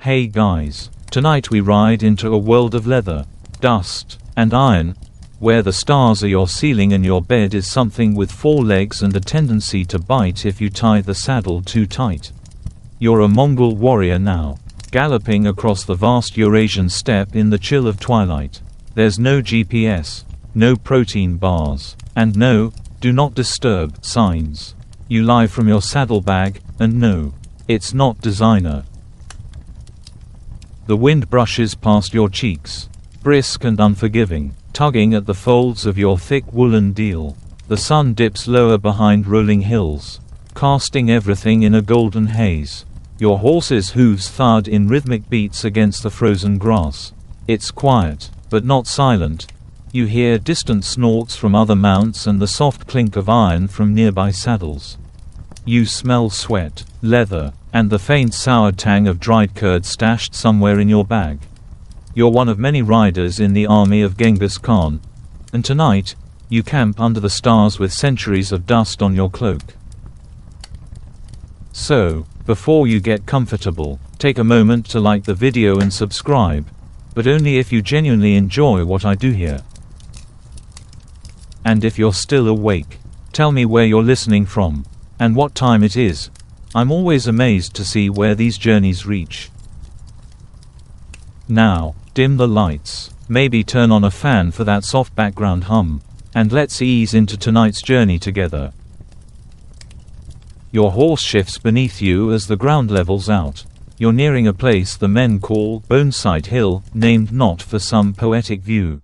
Hey guys, tonight we ride into a world of leather, dust, and iron, where the stars are your ceiling and your bed is something with 4 legs and a tendency to bite if you tie the saddle too tight. You're a Mongol warrior now, galloping across the vast Eurasian steppe in the chill of twilight. There's no GPS, no protein bars, and no, "Do not disturb" signs. You lie from your saddlebag, and no, it's not designer. The wind brushes past your cheeks, brisk and unforgiving, tugging at the folds of your thick woolen deal. The sun dips lower behind rolling hills, casting everything in a golden haze. Your horse's hooves thud in rhythmic beats against the frozen grass. It's quiet, but not silent. You hear distant snorts from other mounts and the soft clink of iron from nearby saddles. You smell sweat, leather, and the faint sour tang of dried curd stashed somewhere in your bag. You're one of many riders in the army of Genghis Khan, and tonight, you camp under the stars with centuries of dust on your cloak. So, before you get comfortable, take a moment to like the video and subscribe, but only if you genuinely enjoy what I do here. And if you're still awake, tell me where you're listening from, and what time it is. I'm always amazed to see where these journeys reach. Now, dim the lights, maybe turn on a fan for that soft background hum, and let's ease into tonight's journey together. Your horse shifts beneath you as the ground levels out. You're nearing a place the men call Boneside Hill, named not for some poetic view,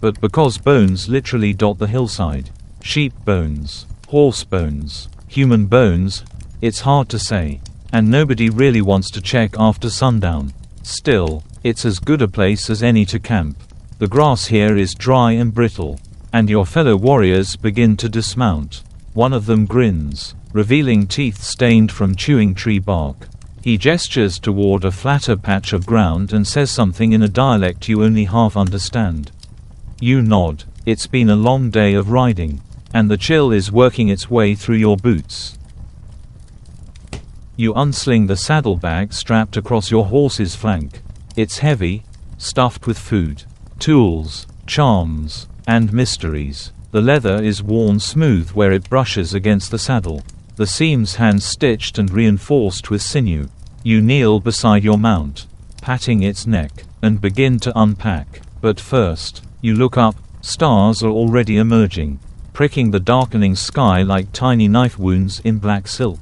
but because bones literally dot the hillside. Sheep bones, horse bones, human bones, it's hard to say, and nobody really wants to check after sundown. Still, it's as good a place as any to camp. The grass here is dry and brittle, and your fellow warriors begin to dismount. One of them grins, revealing teeth stained from chewing tree bark. He gestures toward a flatter patch of ground and says something in a dialect you only half understand. You nod. It's been a long day of riding, and the chill is working its way through your boots. You unsling the saddlebag strapped across your horse's flank. It's heavy, stuffed with food, tools, charms, and mysteries. The leather is worn smooth where it brushes against the saddle, the seams hand-stitched and reinforced with sinew. You kneel beside your mount, patting its neck, and begin to unpack. But first, you look up. Stars are already emerging, pricking the darkening sky like tiny knife wounds in black silk.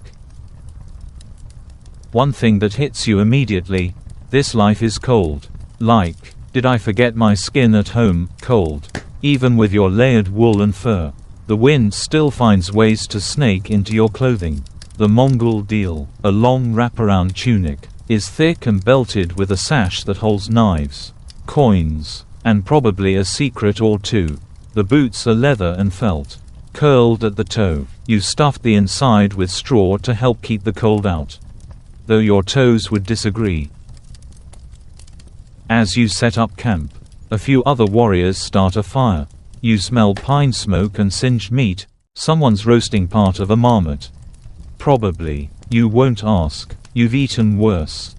One thing that hits you immediately: this life is cold. Like, did I forget my skin at home? Cold. Even with your layered wool and fur, the wind still finds ways to snake into your clothing. The Mongol deal, a long wraparound tunic, is thick and belted with a sash that holds knives, coins, and probably a secret or two. The boots are leather and felt, curled at the toe. You stuffed the inside with straw to help keep the cold out, though your toes would disagree. As you set up camp, a few other warriors start a fire. You smell pine smoke and singed meat. Someone's roasting part of a marmot. Probably. You won't ask. You've eaten worse.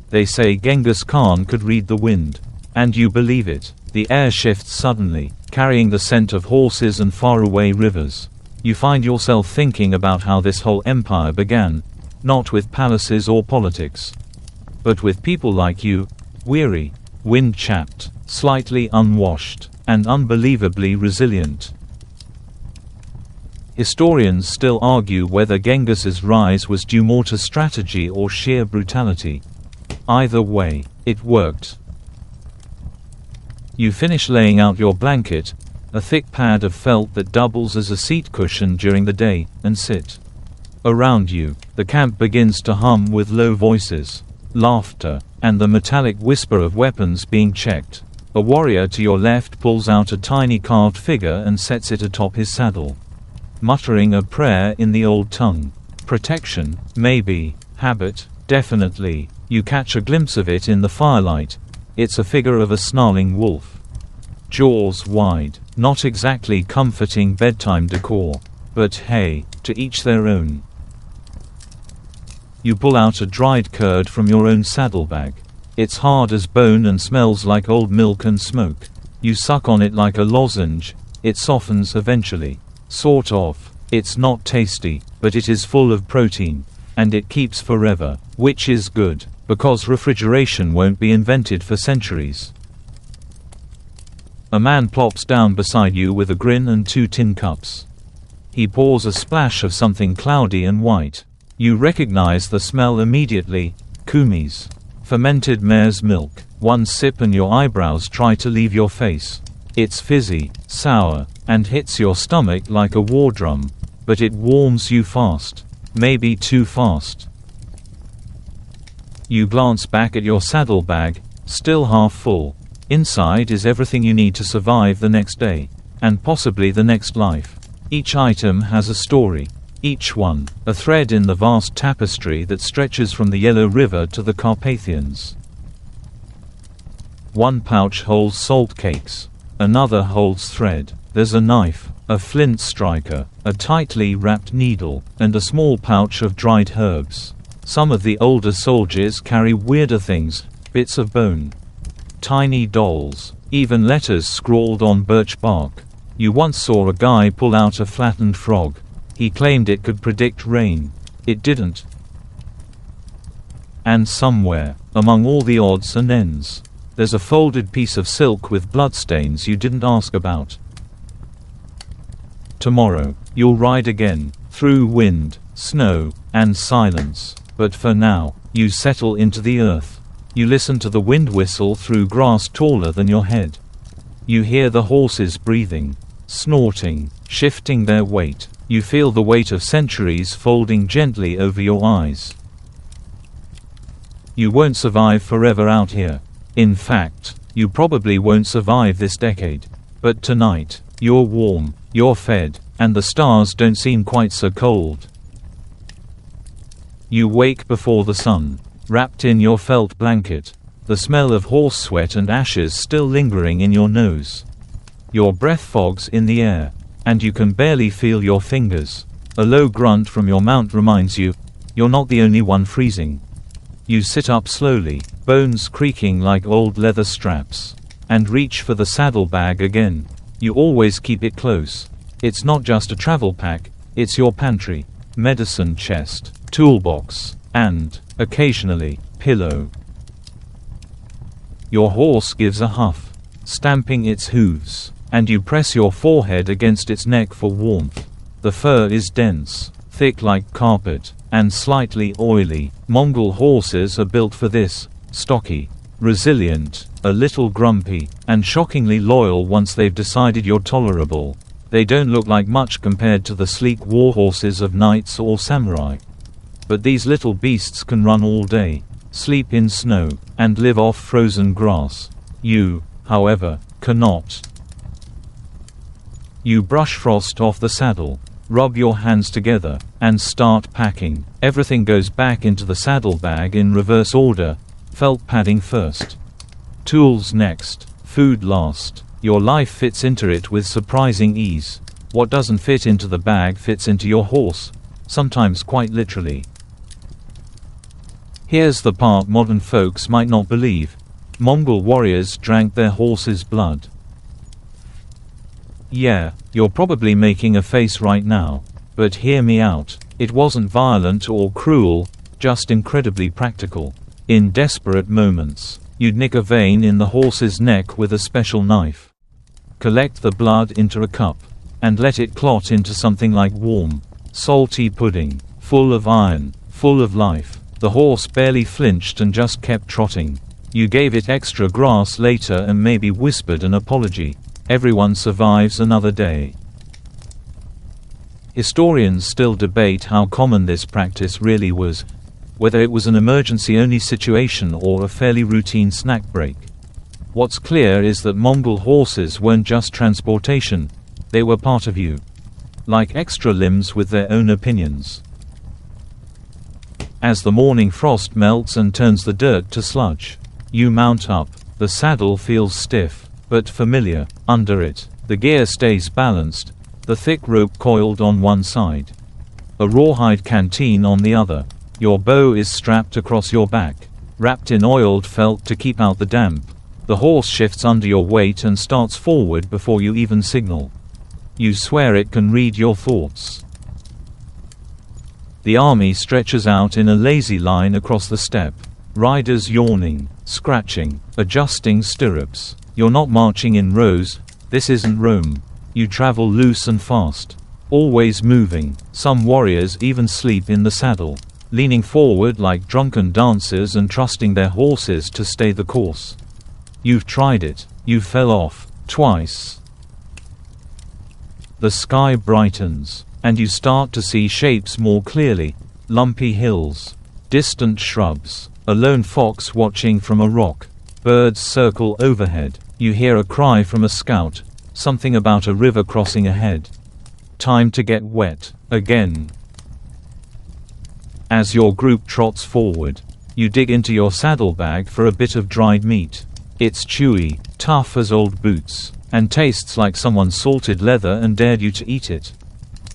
They say Genghis Khan could read the wind. And you believe it. The air shifts suddenly, carrying the scent of horses and faraway rivers. You find yourself thinking about how this whole empire began, not with palaces or politics, but with people like you, weary, wind-chapped, slightly unwashed, and unbelievably resilient. Historians still argue whether Genghis's rise was due more to strategy or sheer brutality. Either way, it worked. You finish laying out your blanket, a thick pad of felt that doubles as a seat cushion during the day, and sit. Around you, the camp begins to hum with low voices, laughter, and the metallic whisper of weapons being checked. A warrior to your left pulls out a tiny carved figure and sets it atop his saddle, muttering a prayer in the old tongue. Protection, maybe. Habit, definitely. You catch a glimpse of it in the firelight. It's a figure of a snarling wolf, jaws wide. Not exactly comforting bedtime decor, but hey, to each their own. You pull out a dried curd from your own saddlebag. It's hard as bone and smells like old milk and smoke. You suck on it like a lozenge. It softens eventually. Sort of. It's not tasty, but it is full of protein. And it keeps forever, which is good, because refrigeration won't be invented for centuries. A man plops down beside you with a grin and 2 tin cups. He pours a splash of something cloudy and white. You recognize the smell immediately. Kumis. Fermented mare's milk. 1 sip and your eyebrows try to leave your face. It's fizzy, sour, and hits your stomach like a war drum. But it warms you fast. Maybe too fast. You glance back at your saddlebag, still half full. Inside is everything you need to survive the next day. And possibly the next life. Each item has a story. Each one, a thread in the vast tapestry that stretches from the Yellow River to the Carpathians. 1 pouch holds salt cakes. Another holds thread. There's a knife, a flint striker, a tightly wrapped needle, and a small pouch of dried herbs. Some of the older soldiers carry weirder things, bits of bone. Tiny dolls, even letters scrawled on birch bark. You once saw a guy pull out a flattened frog. He claimed it could predict rain. It didn't. And somewhere, among all the odds and ends, there's a folded piece of silk with bloodstains you didn't ask about. Tomorrow, you'll ride again, through wind, snow, and silence. But for now, you settle into the earth. You listen to the wind whistle through grass taller than your head. You hear the horses breathing, snorting, shifting their weight. You feel the weight of centuries folding gently over your eyes. You won't survive forever out here. In fact, you probably won't survive this decade. But tonight, you're warm, you're fed, and the stars don't seem quite so cold. You wake before the sun, wrapped in your felt blanket, the smell of horse sweat and ashes still lingering in your nose. Your breath fogs in the air, and you can barely feel your fingers. A low grunt from your mount reminds you, you're not the only one freezing. You sit up slowly, bones creaking like old leather straps, and reach for the saddlebag again. You always keep it close. It's not just a travel pack, it's your pantry, medicine chest, toolbox, and, occasionally, pillow. Your horse gives a huff, stamping its hooves, and you press your forehead against its neck for warmth. The fur is dense, thick like carpet, and slightly oily. Mongol horses are built for this, stocky, resilient, a little grumpy, and shockingly loyal once they've decided you're tolerable. They don't look like much compared to the sleek war horses of knights or samurai. But these little beasts can run all day, sleep in snow, and live off frozen grass. You, however, cannot. You brush frost off the saddle, rub your hands together, and start packing. Everything goes back into the saddlebag in reverse order, felt padding first. Tools next, food last. Your life fits into it with surprising ease. What doesn't fit into the bag fits into your horse, sometimes quite literally. Here's the part modern folks might not believe. Mongol warriors drank their horses' blood. Yeah, you're probably making a face right now. But hear me out. It wasn't violent or cruel, just incredibly practical. In desperate moments, you'd nick a vein in the horse's neck with a special knife. Collect the blood into a cup, and let it clot into something like warm, salty pudding, full of iron, full of life. The horse barely flinched and just kept trotting. You gave it extra grass later and maybe whispered an apology. Everyone survives another day. Historians still debate how common this practice really was, whether it was an emergency-only situation or a fairly routine snack break. What's clear is that Mongol horses weren't just transportation, they were part of you. Like extra limbs with their own opinions. As the morning frost melts and turns the dirt to sludge, you mount up. The saddle feels stiff, but familiar. Under it, the gear stays balanced, the thick rope coiled on one side. A rawhide canteen on the other. Your bow is strapped across your back, wrapped in oiled felt to keep out the damp. The horse shifts under your weight and starts forward before you even signal. You swear it can read your thoughts. The army stretches out in a lazy line across the steppe. Riders yawning, scratching, adjusting stirrups. You're not marching in rows, this isn't Rome. You travel loose and fast, always moving. Some warriors even sleep in the saddle, leaning forward like drunken dancers and trusting their horses to stay the course. You've tried it, you fell off, twice. The sky brightens, and you start to see shapes more clearly. Lumpy hills, distant shrubs, a lone fox watching from a rock. Birds circle overhead. You hear a cry from a scout, something about a river crossing ahead. Time to get wet, again. As your group trots forward, you dig into your saddlebag for a bit of dried meat. It's chewy, tough as old boots, and tastes like someone salted leather and dared you to eat it.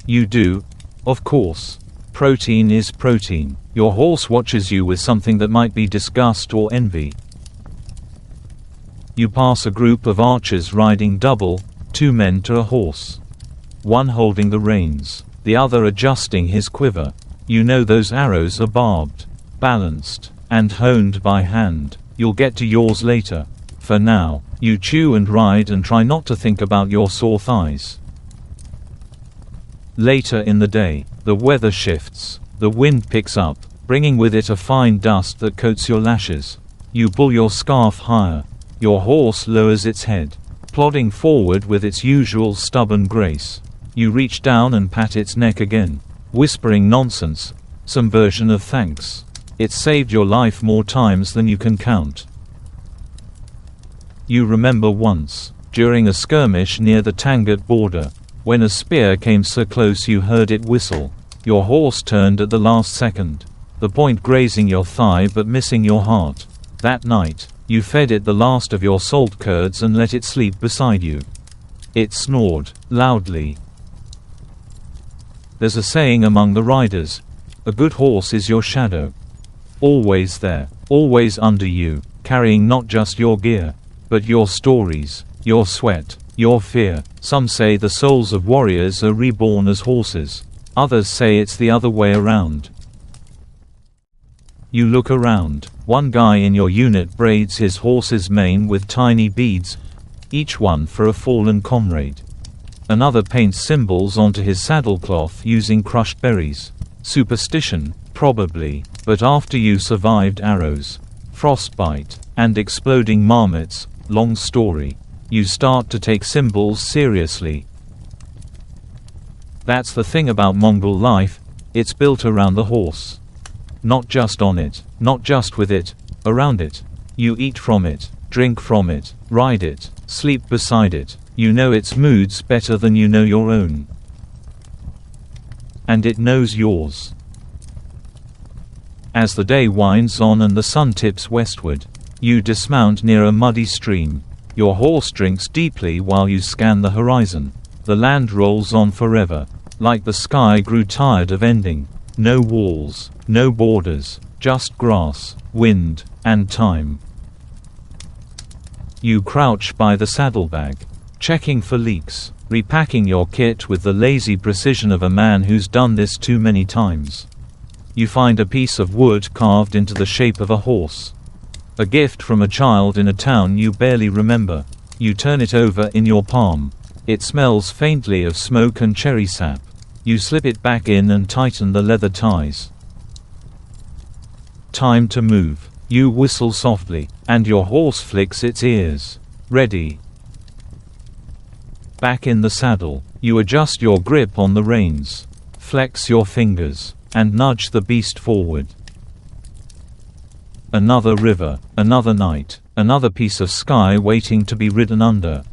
You do, of course. Protein is protein. Your horse watches you with something that might be disgust or envy. You pass a group of archers riding double, 2 men to a horse. One holding the reins, the other adjusting his quiver. You know those arrows are barbed, balanced, and honed by hand. You'll get to yours later. For now, you chew and ride and try not to think about your sore thighs. Later in the day, the weather shifts. The wind picks up, bringing with it a fine dust that coats your lashes. You pull your scarf higher. Your horse lowers its head, plodding forward with its usual stubborn grace. You reach down and pat its neck again, whispering nonsense, some version of thanks. It's saved your life more times than you can count. You remember once, during a skirmish near the Tangut border, when a spear came so close you heard it whistle. Your horse turned at the last second, the point grazing your thigh but missing your heart. That night, you fed it the last of your salt curds and let it sleep beside you. It snored, loudly. There's a saying among the riders, a good horse is your shadow. Always there, always under you, carrying not just your gear, but your stories, your sweat, your fear. Some say the souls of warriors are reborn as horses. Others say it's the other way around. You look around. One guy in your unit braids his horse's mane with tiny beads, each one for a fallen comrade. Another paints symbols onto his saddlecloth using crushed berries. Superstition, probably, but after you survived arrows, frostbite, and exploding marmots, long story, you start to take symbols seriously. That's the thing about Mongol life, it's built around the horse. Not just on it, not just with it, around it. You eat from it, drink from it, ride it, sleep beside it. You know its moods better than you know your own. And it knows yours. As the day winds on and the sun tips westward, you dismount near a muddy stream. Your horse drinks deeply while you scan the horizon. The land rolls on forever, like the sky grew tired of ending. No walls, no borders, just grass, wind, and time. You crouch by the saddlebag, checking for leaks, repacking your kit with the lazy precision of a man who's done this too many times. You find a piece of wood carved into the shape of a horse. A gift from a child in a town you barely remember. You turn it over in your palm. It smells faintly of smoke and cherry sap. You slip it back in and tighten the leather ties. Time to move. You whistle softly, and your horse flicks its ears. Ready. Back in the saddle, you adjust your grip on the reins, flex your fingers, and nudge the beast forward. Another river, another night, another piece of sky waiting to be ridden under.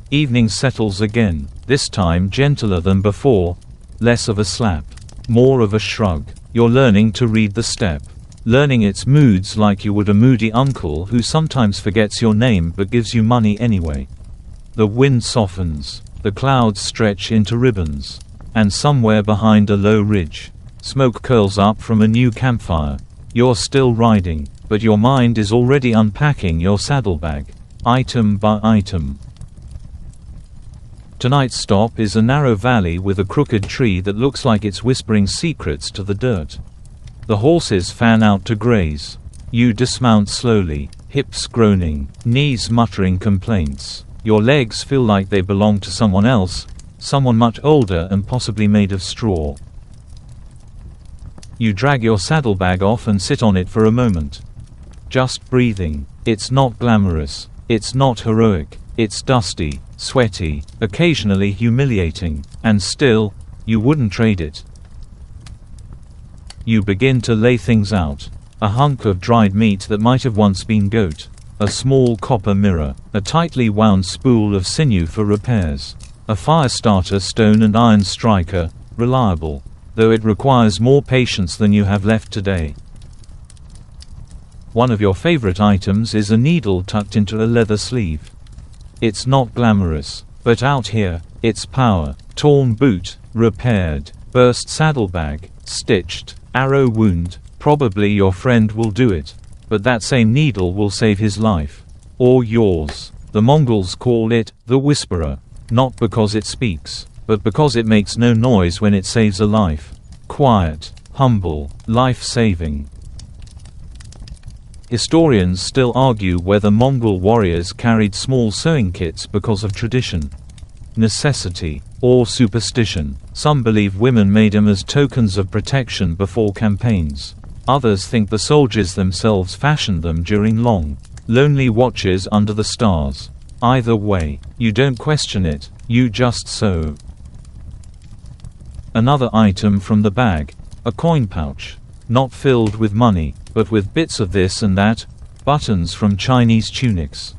Evening settles again, this time gentler than before, less of a slap, more of a shrug. You're learning to read the steppe, learning its moods like you would a moody uncle who sometimes forgets your name but gives you money anyway. The wind softens, the clouds stretch into ribbons, and somewhere behind a low ridge, Smoke curls up from a new campfire. You're still riding, but your mind is already unpacking your saddlebag, item by item. Tonight's stop is a narrow valley with a crooked tree that looks like it's whispering secrets to the dirt. The horses fan out to graze. You dismount slowly, hips groaning, knees muttering complaints. Your legs feel like they belong to someone else, someone much older and possibly made of straw. You drag your saddlebag off and sit on it for a moment. Just breathing. It's not glamorous. It's not heroic. It's dusty, sweaty, occasionally humiliating, and still, you wouldn't trade it. You begin to lay things out. A hunk of dried meat that might have once been goat. A small copper mirror. A tightly wound spool of sinew for repairs. A fire starter stone and iron striker, reliable, though it requires more patience than you have left today. One of your favorite items is a needle tucked into a leather sleeve. It's not glamorous, but out here, it's power. Torn boot, repaired. Burst saddlebag, stitched. Arrow wound, probably your friend will do it. But that same needle will save his life. Or yours. The Mongols call it the whisperer. Not because it speaks, but because it makes no noise when it saves a life. Quiet, humble, life-saving. Historians still argue whether Mongol warriors carried small sewing kits because of tradition, necessity, or superstition. Some believe women made them as tokens of protection before campaigns. Others think the soldiers themselves fashioned them during long, lonely watches under the stars. Either way, you don't question it, you just sew. Another item from the bag, a coin pouch. Not filled with money, but with bits of this and that, buttons from Chinese tunics.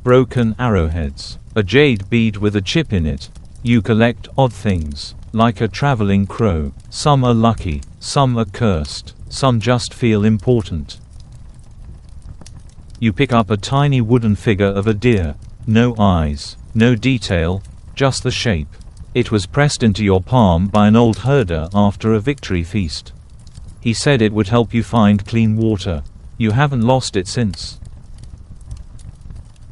Broken arrowheads, a jade bead with a chip in it. You collect odd things, like a traveling crow. Some are lucky, some are cursed, some just feel important. You pick up a tiny wooden figure of a deer. No eyes, no detail, just the shape. It was pressed into your palm by an old herder after a victory feast. He said it would help you find clean water. You haven't lost it since.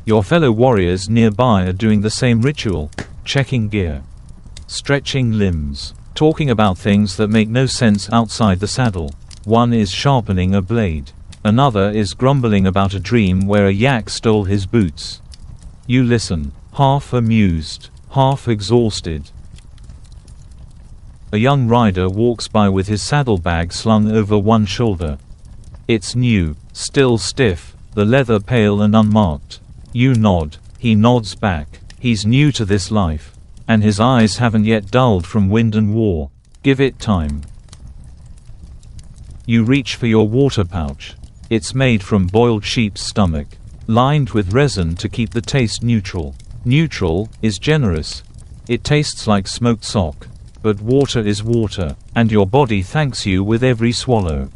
Your fellow warriors nearby are doing the same ritual, checking gear, stretching limbs, talking about things that make no sense outside the saddle. One is sharpening a blade. Another is grumbling about a dream where a yak stole his boots. You listen, half amused, half exhausted. A young rider walks by with his saddlebag slung over one shoulder. It's new, still stiff, the leather pale and unmarked. You nod. He nods back. He's new to this life. And his eyes haven't yet dulled from wind and war. Give it time. You reach for your water pouch. It's made from boiled sheep's stomach, lined with resin to keep the taste neutral. Neutral is generous. It tastes like smoked sock. But water is water, and your body thanks you with every swallow.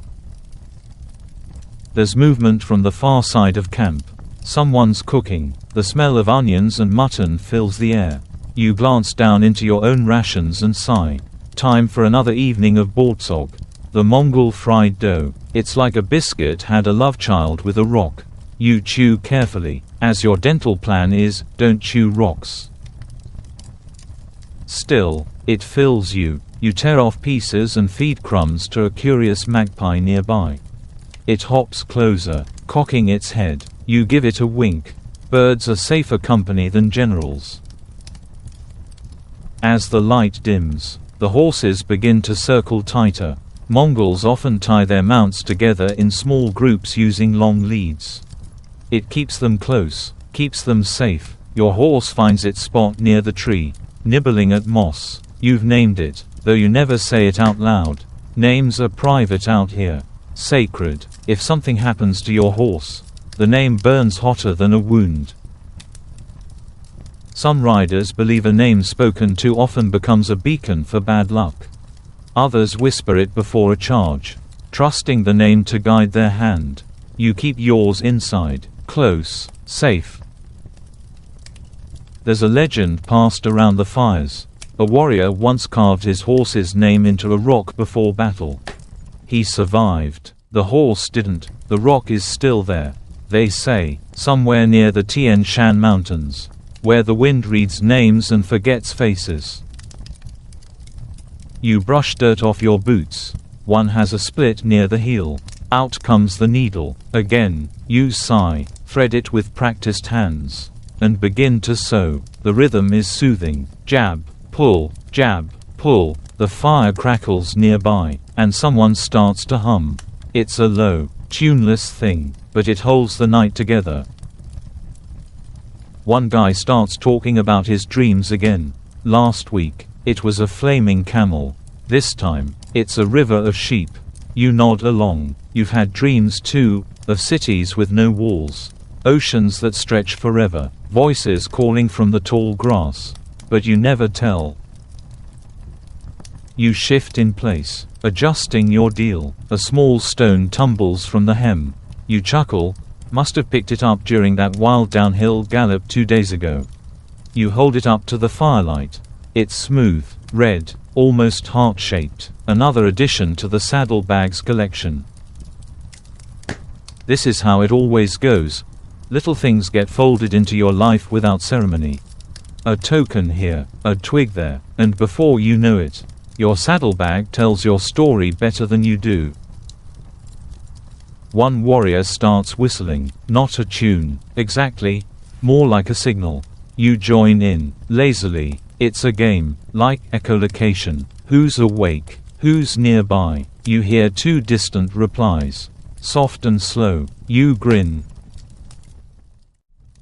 There's movement from the far side of camp. Someone's cooking. The smell of onions and mutton fills the air. You glance down into your own rations and sigh. Time for another evening of bortsog. The Mongol fried dough. It's like a biscuit had a love child with a rock. You chew carefully, as your dental plan is, don't chew rocks. Still, it fills you. You tear off pieces and feed crumbs to a curious magpie nearby. It hops closer, cocking its head. You give it a wink. Birds are safer company than generals. As the light dims, the horses begin to circle tighter. Mongols often tie their mounts together in small groups using long leads. It keeps them close, keeps them safe. Your horse finds its spot near the tree, nibbling at moss. You've named it, though you never say it out loud. Names are private out here. Sacred. If something happens to your horse, the name burns hotter than a wound. Some riders believe a name spoken too often becomes a beacon for bad luck. Others whisper it before a charge, trusting the name to guide their hand. You keep yours inside, close, safe. There's a legend passed around the fires. A warrior once carved his horse's name into a rock before battle. He survived. The horse didn't. The rock is still there, they say, somewhere near the Tian Shan Mountains, where the wind reads names and forgets faces. You brush dirt off your boots. One has a split near the heel. Out comes the needle. Again, you sigh, thread it with practiced hands, and begin to sew. The rhythm is soothing. Jab, pull, jab, pull. The fire crackles nearby, and someone starts to hum. It's a low, tuneless thing, but it holds the night together. One guy starts talking about his dreams again. Last week, it was a flaming camel. This time, it's a river of sheep. You nod along. You've had dreams too, of cities with no walls, oceans that stretch forever, voices calling from the tall grass. But you never tell. You shift in place, adjusting your deal. A small stone tumbles from the hem. You chuckle, must have picked it up during that wild downhill gallop 2 days ago. You hold it up to the firelight. It's smooth, red, almost heart-shaped. Another addition to the Saddlebags collection. This is how it always goes. Little things get folded into your life without ceremony. A token here, a twig there, and before you know it, your saddlebag tells your story better than you do. One warrior starts whistling, not a tune, exactly, more like a signal. You join in, lazily. It's a game, like echolocation. Who's awake? Who's nearby? You hear 2 distant replies. Soft and slow. You grin.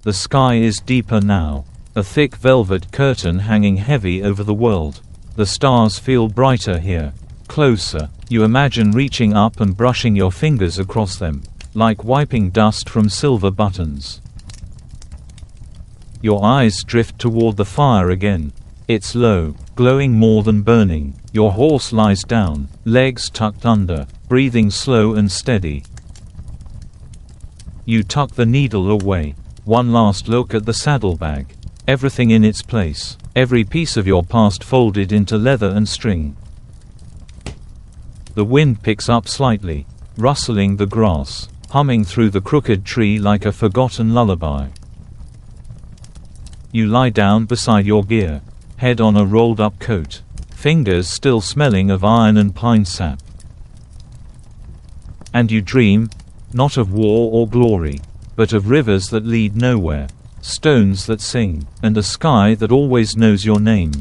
The sky is deeper now. A thick velvet curtain hanging heavy over the world. The stars feel brighter here. Closer. You imagine reaching up and brushing your fingers across them, like wiping dust from silver buttons. Your eyes drift toward the fire again. It's low, glowing more than burning. Your horse lies down, legs tucked under, breathing slow and steady. You tuck the needle away. One last look at the saddlebag. Everything in its place. Every piece of your past folded into leather and string. The wind picks up slightly, rustling the grass, humming through the crooked tree like a forgotten lullaby. You lie down beside your gear, head on a rolled-up coat, fingers still smelling of iron and pine sap. And you dream, not of war or glory, but of rivers that lead nowhere, stones that sing, and a sky that always knows your name.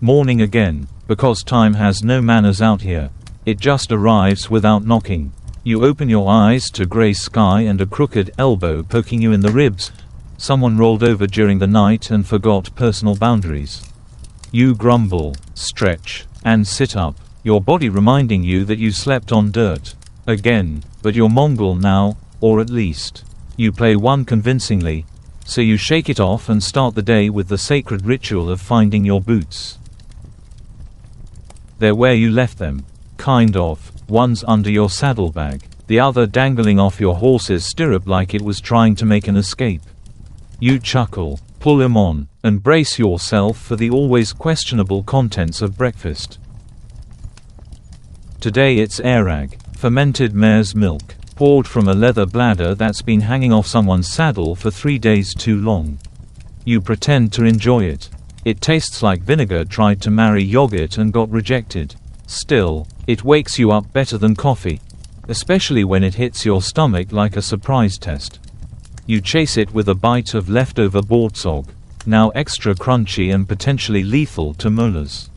Morning again, because time has no manners out here. It just arrives without knocking. You open your eyes to grey sky and a crooked elbow poking you in the ribs. Someone rolled over during the night and forgot personal boundaries. You grumble, stretch, and sit up, your body reminding you that you slept on dirt. Again, but you're Mongol now, or at least, you play one convincingly, so you shake it off and start the day with the sacred ritual of finding your boots. They're where you left them, kind of. One's under your saddlebag, the other dangling off your horse's stirrup like it was trying to make an escape. You chuckle, pull him on, and brace yourself for the always questionable contents of breakfast. Today it's airag, fermented mare's milk, poured from a leather bladder that's been hanging off someone's saddle for 3 days too long. You pretend to enjoy it. It tastes like vinegar tried to marry yogurt and got rejected. Still, it wakes you up better than coffee, especially when it hits your stomach like a surprise test. You chase it with a bite of leftover bortsog, now extra crunchy and potentially lethal to molars.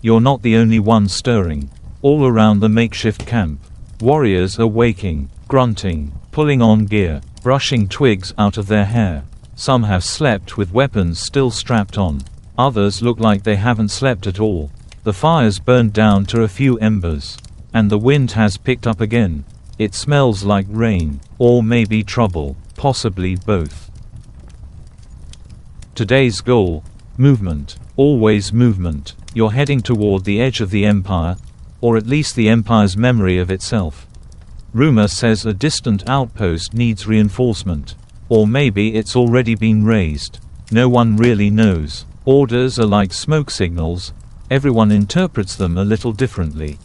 You're not the only one stirring. All around the makeshift camp, warriors are waking, grunting, pulling on gear, brushing twigs out of their hair. Some have slept with weapons still strapped on. Others look like they haven't slept at all. The fire's burned down to a few embers. And the wind has picked up again. It smells like rain, or maybe trouble, possibly both. Today's goal: movement. Always movement. You're heading toward the edge of the empire, or at least the empire's memory of itself. Rumor says a distant outpost needs reinforcement. Or maybe it's already been raised. No one really knows. Orders are like smoke signals. Everyone interprets them a little differently.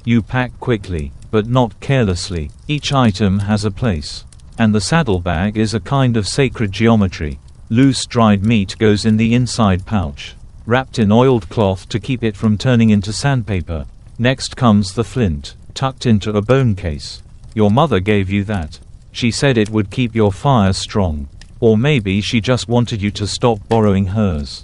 You pack quickly, but not carelessly. Each item has a place. And the saddlebag is a kind of sacred geometry. Loose dried meat goes in the inside pouch, wrapped in oiled cloth to keep it from turning into sandpaper. Next comes the flint, tucked into a bone case. Your mother gave you that. She said it would keep your fire strong. Or maybe she just wanted you to stop borrowing hers.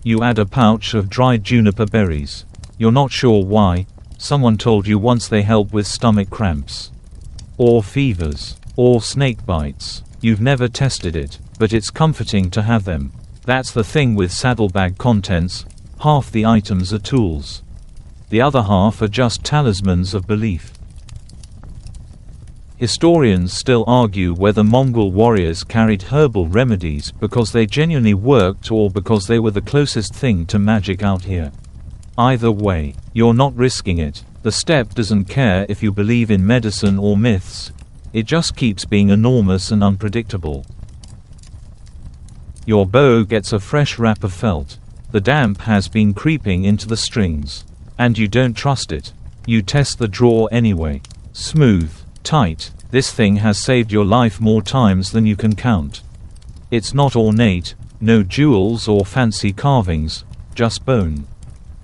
You add a pouch of dried juniper berries. You're not sure why. Someone told you once they help with stomach cramps. Or fevers. Or snake bites. You've never tested it, but it's comforting to have them. That's the thing with saddlebag contents. Half the items are tools. The other half are just talismans of belief. Historians still argue whether Mongol warriors carried herbal remedies because they genuinely worked or because they were the closest thing to magic out here. Either way, you're not risking it. The steppe doesn't care if you believe in medicine or myths. It just keeps being enormous and unpredictable. Your bow gets a fresh wrap of felt. The damp has been creeping into the strings. And you don't trust it. You test the draw anyway. Smooth. Tight. This thing has saved your life more times than you can count. It's not ornate, no jewels or fancy carvings, just bone,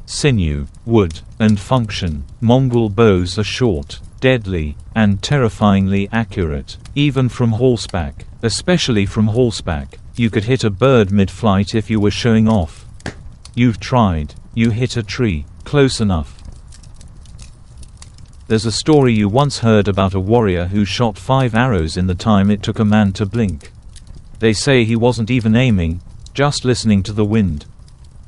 sinew, wood, and function. Mongol bows are short, deadly, and terrifyingly accurate, even from horseback. Especially from horseback. You could hit a bird mid-flight if you were showing off. You've tried. You hit a tree. Close enough. There's a story you once heard about a warrior who shot 5 arrows in the time it took a man to blink. They say he wasn't even aiming, just listening to the wind.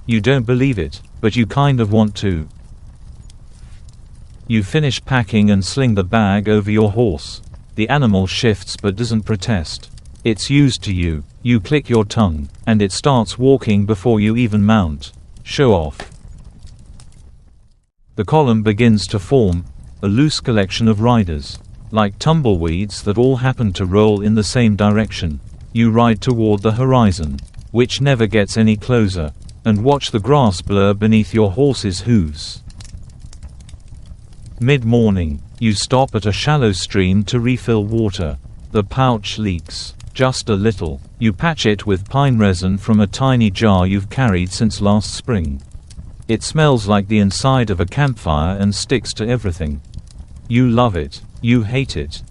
You don't believe it, but you kind of want to. You finish packing and sling the bag over your horse. The animal shifts but doesn't protest. It's used to you. You click your tongue, and it starts walking before you even mount. Show off. The column begins to form, a loose collection of riders. Like tumbleweeds that all happen to roll in the same direction. You ride toward the horizon, which never gets any closer, and watch the grass blur beneath your horse's hooves. Mid-morning, you stop at a shallow stream to refill water. The pouch leaks, just a little. You patch it with pine resin from a tiny jar you've carried since last spring. It smells like the inside of a campfire and sticks to everything. You love it. You hate it.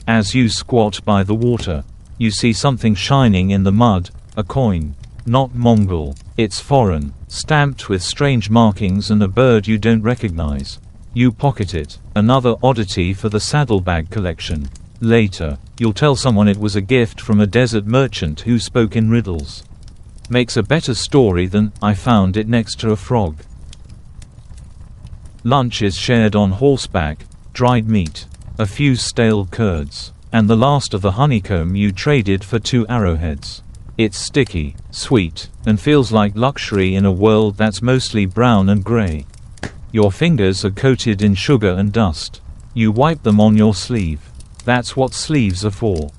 As you squat by the water, you see something shining in the mud, a coin. Not Mongol. It's foreign, stamped with strange markings and a bird you don't recognize. You pocket it. Another oddity for the saddlebag collection. Later, you'll tell someone it was a gift from a desert merchant who spoke in riddles. Makes a better story than, I found it next to a frog. Lunch is shared on horseback, dried meat, a few stale curds, and the last of the honeycomb you traded for 2 arrowheads. It's sticky, sweet, and feels like luxury in a world that's mostly brown and gray. Your fingers are coated in sugar and dust. You wipe them on your sleeve. That's what sleeves are for.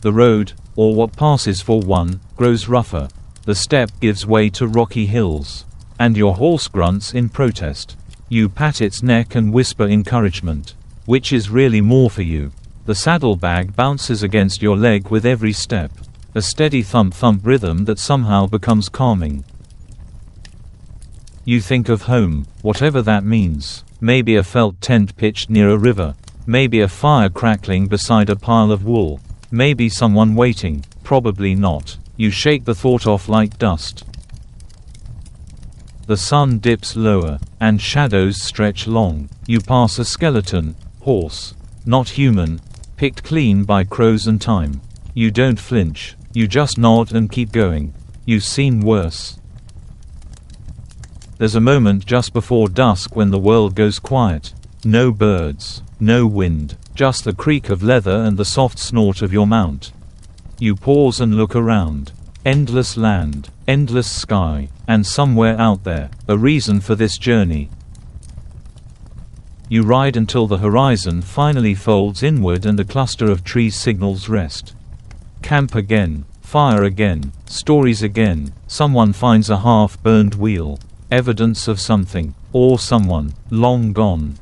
The road, or what passes for one, grows rougher. The steppe gives way to rocky hills. And your horse grunts in protest. You pat its neck and whisper encouragement. Which is really more for you. The saddlebag bounces against your leg with every step. A steady thump-thump rhythm that somehow becomes calming. You think of home, whatever that means. Maybe a felt tent pitched near a river. Maybe a fire crackling beside a pile of wool. Maybe someone waiting. Probably not. You shake the thought off like dust. The sun dips lower, and shadows stretch long. You pass a skeleton, horse, not human, picked clean by crows and time. You don't flinch. You just nod and keep going. You've seen worse. There's a moment just before dusk when the world goes quiet. No birds, no wind, just the creak of leather and the soft snort of your mount. You pause and look around. Endless land, endless sky, and somewhere out there, a reason for this journey. You ride until the horizon finally folds inward and a cluster of trees signals rest. Camp again, fire again, stories again, someone finds a half-burned wheel, evidence of something, or someone, long gone.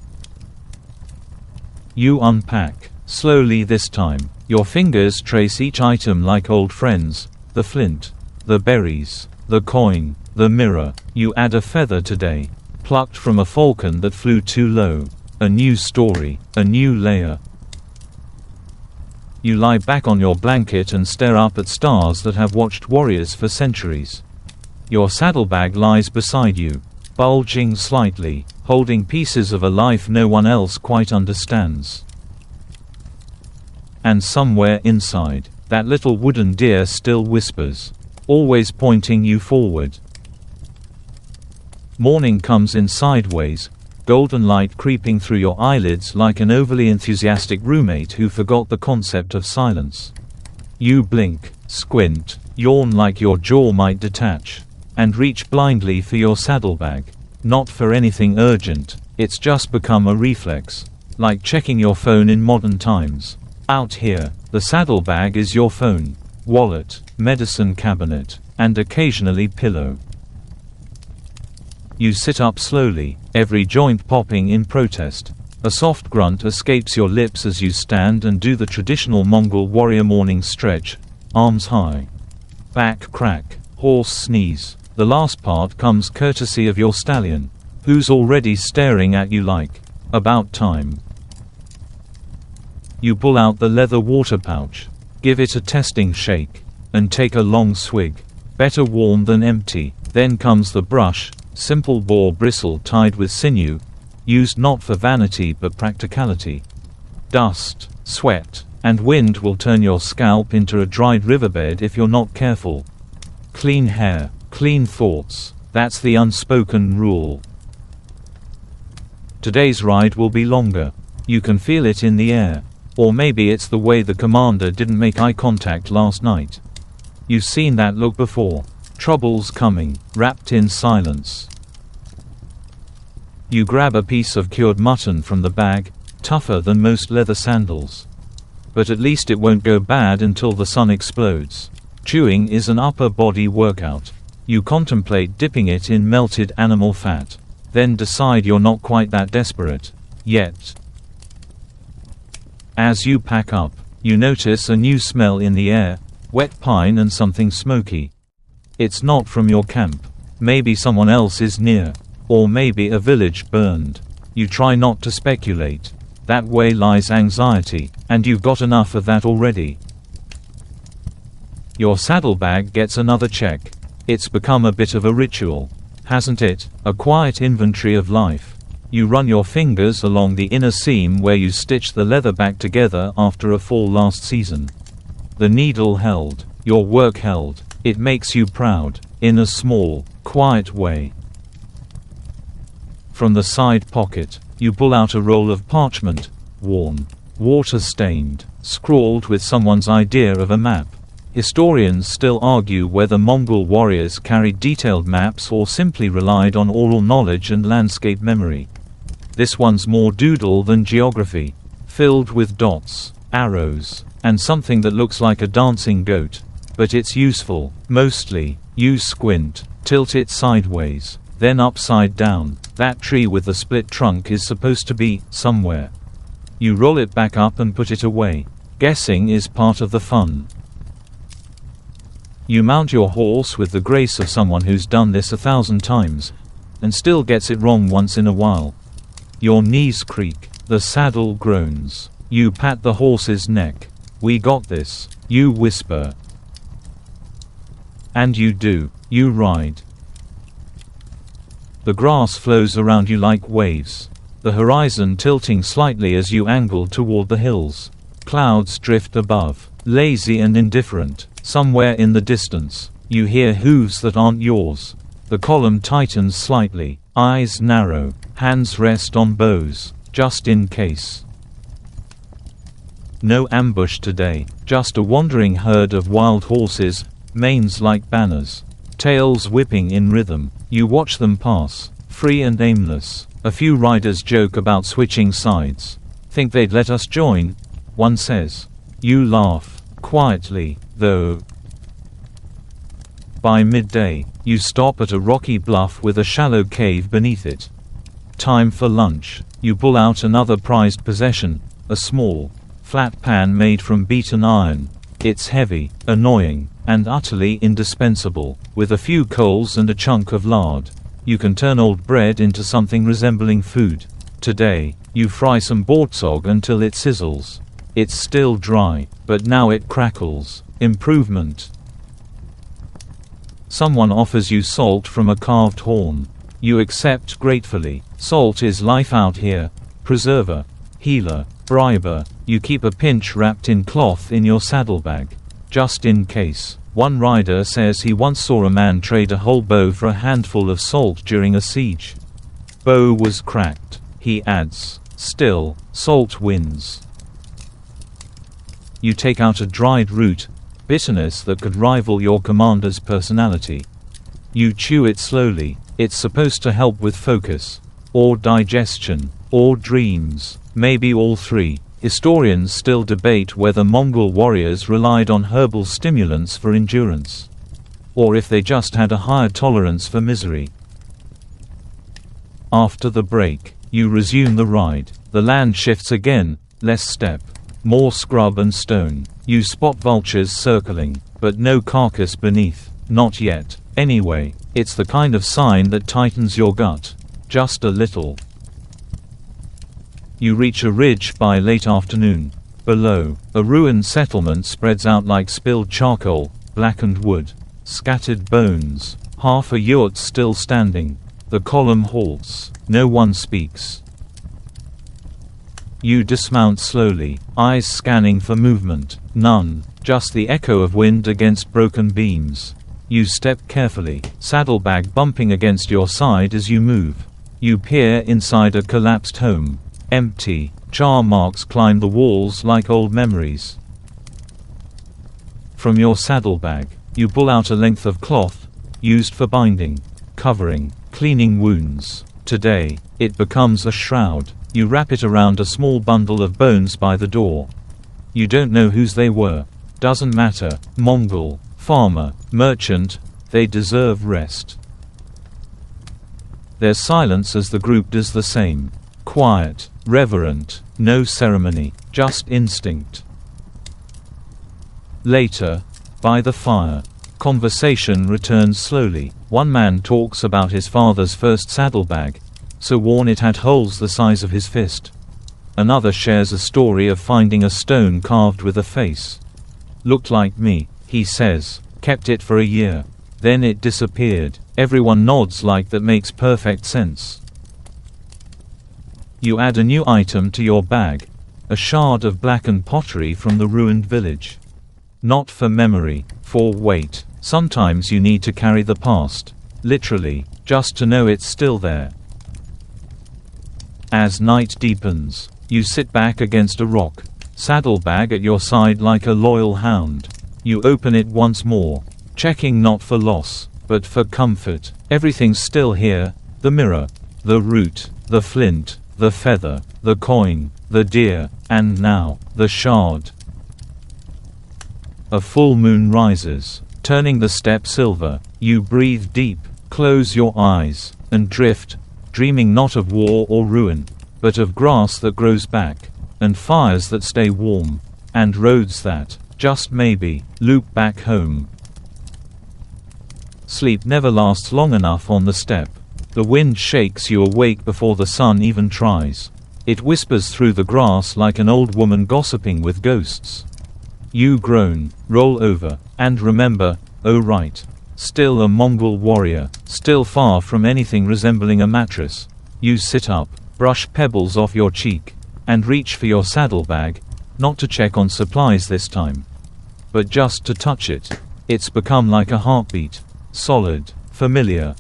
You unpack, slowly this time. Your fingers trace each item like old friends, the flint, the berries, the coin, the mirror. You add a feather today, plucked from a falcon that flew too low. A new story, a new layer. You lie back on your blanket and stare up at stars that have watched warriors for centuries. Your saddlebag lies beside you, bulging slightly, holding pieces of a life no one else quite understands. And somewhere inside, that little wooden deer still whispers, always pointing you forward. Morning comes in sideways, golden light creeping through your eyelids like an overly enthusiastic roommate who forgot the concept of silence. You blink, squint, yawn like your jaw might detach, and reach blindly for your saddlebag. Not for anything urgent, it's just become a reflex, like checking your phone in modern times. Out here, the saddlebag is your phone, wallet, medicine cabinet, and occasionally pillow. You sit up slowly, every joint popping in protest. A soft grunt escapes your lips as you stand and do the traditional Mongol warrior morning stretch, arms high. Back crack, horse sneeze. The last part comes courtesy of your stallion, who's already staring at you like, about time. You pull out the leather water pouch, give it a testing shake, and take a long swig. Better warm than empty. Then comes the brush, simple boar bristle tied with sinew, used not for vanity but practicality. Dust, sweat, and wind will turn your scalp into a dried riverbed if you're not careful. Clean hair, clean thoughts, that's the unspoken rule. Today's ride will be longer. You can feel it in the air. Or maybe it's the way the commander didn't make eye contact last night. You've seen that look before. Trouble's coming, wrapped in silence. You grab a piece of cured mutton from the bag, tougher than most leather sandals. But at least it won't go bad until the sun explodes. Chewing is an upper body workout. You contemplate dipping it in melted animal fat. Then decide you're not quite that desperate. Yet. As you pack up, you notice a new smell in the air, wet pine and something smoky. It's not from your camp. Maybe someone else is near. Or maybe a village burned. You try not to speculate. That way lies anxiety, and you've got enough of that already. Your saddlebag gets another check. It's become a bit of a ritual, hasn't it? A quiet inventory of life. You run your fingers along the inner seam where you stitched the leather back together after a fall last season. The needle held, your work held. It makes you proud, in a small, quiet way. From the side pocket, you pull out a roll of parchment, worn, water-stained, scrawled with someone's idea of a map. Historians still argue whether Mongol warriors carried detailed maps or simply relied on oral knowledge and landscape memory. This one's more doodle than geography, filled with dots, arrows, and something that looks like a dancing goat. But it's useful, mostly. You squint, tilt it sideways, then upside down. That tree with the split trunk is supposed to be somewhere. You roll it back up and put it away. Guessing is part of the fun. You mount your horse with the grace of someone who's done this 1,000 times, and still gets it wrong once in a while. Your knees creak, the saddle groans. You pat the horse's neck. "We got this," you whisper. And you do. You ride. The grass flows around you like waves, the horizon tilting slightly as you angle toward the hills. Clouds drift above, lazy and indifferent. Somewhere in the distance, you hear hooves that aren't yours. The column tightens slightly, eyes narrow, hands rest on bows, just in case. No ambush today, just a wandering herd of wild horses, manes like banners, tails whipping in rhythm. You watch them pass, free and aimless, A few riders joke about switching sides. Think they'd let us join? One says. You laugh. Quietly, though. By midday, you stop at a rocky bluff with a shallow cave beneath it. Time for lunch. You pull out another prized possession, a small, flat pan made from beaten iron. It's heavy, annoying, and utterly indispensable. With a few coals and a chunk of lard, you can turn old bread into something resembling food. Today, you fry some bortsog until it sizzles. It's still dry, but now it crackles. Improvement. Someone offers you salt from a carved horn. You accept gratefully. Salt is life out here. Preserver, healer, briber. You keep a pinch wrapped in cloth in your saddlebag, just in case. One rider says he once saw a man trade a whole bow for a handful of salt during a siege. Bow was cracked, he adds. Still, salt wins. You take out a dried root, bitterness that could rival your commander's personality. You chew it slowly. It's supposed to help with focus, or digestion, or dreams, maybe all three. Historians still debate whether Mongol warriors relied on herbal stimulants for endurance, or if they just had a higher tolerance for misery. After the break, you resume the ride. The land shifts again, less step, more scrub and stone. You spot vultures circling, but no carcass beneath. Not yet. Anyway, it's the kind of sign that tightens your gut. Just a little. You reach a ridge by late afternoon. Below, a ruined settlement spreads out like spilled charcoal, blackened wood, scattered bones. Half a yurt still standing. The column halts. No one speaks. You dismount slowly, eyes scanning for movement. None. Just the echo of wind against broken beams. You step carefully, saddlebag bumping against your side as you move. You peer inside a collapsed home. Empty. Char marks climb the walls like old memories. From your saddlebag, you pull out a length of cloth, used for binding, covering, cleaning wounds. Today, it becomes a shroud. You wrap it around a small bundle of bones by the door. You don't know whose they were. Doesn't matter. Mongol, farmer, merchant, they deserve rest. There's silence as the group does the same. Quiet, reverent, no ceremony, just instinct. Later, by the fire, conversation returns slowly. One man talks about his father's first saddlebag, so worn it had holes the size of his fist. Another shares a story of finding a stone carved with a face. Looked like me, he says. Kept it for a year. Then it disappeared. Everyone nods like that makes perfect sense. You add a new item to your bag. A shard of blackened pottery from the ruined village. Not for memory, for weight. Sometimes you need to carry the past. Literally, just to know it's still there. As night deepens, you sit back against a rock, saddlebag at your side like a loyal hound. You open it once more, checking not for loss, but for comfort. Everything's still here: the mirror, the root, the flint, the feather, the coin, the deer, and now, the shard. A full moon rises, turning the steppe silver. You breathe deep, close your eyes, and drift, dreaming not of war or ruin, but of grass that grows back, and fires that stay warm, and roads that, just maybe, loop back home. Sleep never lasts long enough on the steppe. The wind shakes you awake before the sun even tries. It whispers through the grass like an old woman gossiping with ghosts. You groan, roll over, and remember, oh right. Still a Mongol warrior, still far from anything resembling a mattress. You sit up, brush pebbles off your cheek, and reach for your saddlebag, not to check on supplies this time, but just to touch it. It's become like a heartbeat, solid, familiar.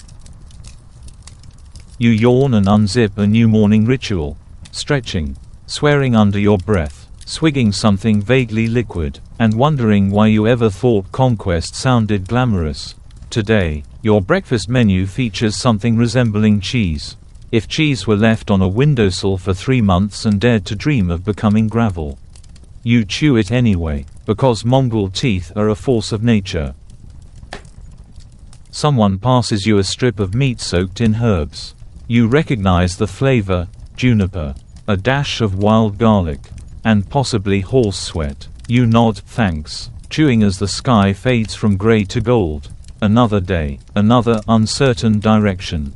You yawn and unzip a new morning ritual, stretching, swearing under your breath, swigging something vaguely liquid, and wondering why you ever thought conquest sounded glamorous. Today, your breakfast menu features something resembling cheese. If cheese were left on a windowsill for 3 months and dared to dream of becoming gravel, you chew it anyway, because Mongol teeth are a force of nature. Someone passes you a strip of meat soaked in herbs. You recognize the flavor: juniper, a dash of wild garlic, and possibly horse sweat. You nod, thanks, chewing as the sky fades from gray to gold. Another day, another uncertain direction.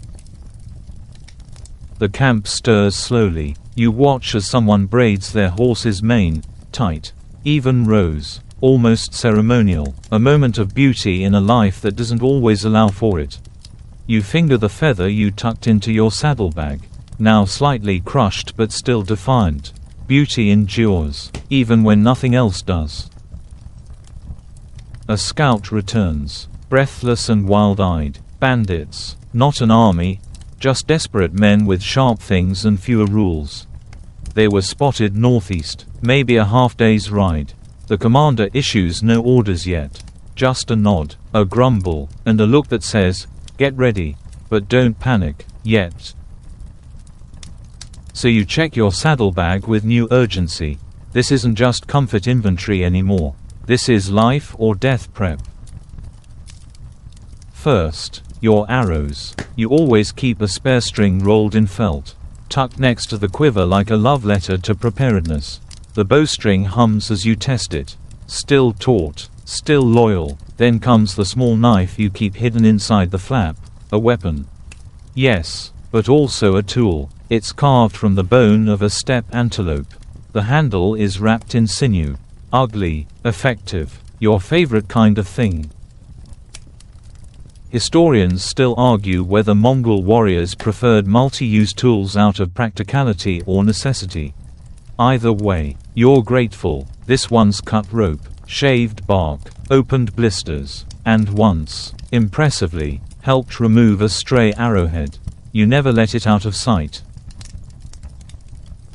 The camp stirs slowly. You watch as someone braids their horse's mane, tight, even rows, almost ceremonial, a moment of beauty in a life that doesn't always allow for it. You finger the feather you tucked into your saddlebag, now slightly crushed but still defiant. Beauty endures, even when nothing else does. A scout returns, breathless and wild-eyed. Bandits, not an army, just desperate men with sharp things and fewer rules. They were spotted northeast, maybe a half-day's ride. The commander issues no orders yet. Just a nod, a grumble, and a look that says, "Get ready, but don't panic, yet." So you check your saddlebag with new urgency. This isn't just comfort inventory anymore. This is life or death prep. First, your arrows. You always keep a spare string rolled in felt, tucked next to the quiver like a love letter to preparedness. The bowstring hums as you test it. Still taut, still loyal. Then comes the small knife you keep hidden inside the flap. A weapon. Yes, but also a tool. It's carved from the bone of a steppe antelope. The handle is wrapped in sinew. Ugly, effective. Your favorite kind of thing. Historians still argue whether Mongol warriors preferred multi-use tools out of practicality or necessity. Either way, you're grateful. This one's cut rope, shaved bark, opened blisters, and once, impressively, helped remove a stray arrowhead. You never let it out of sight.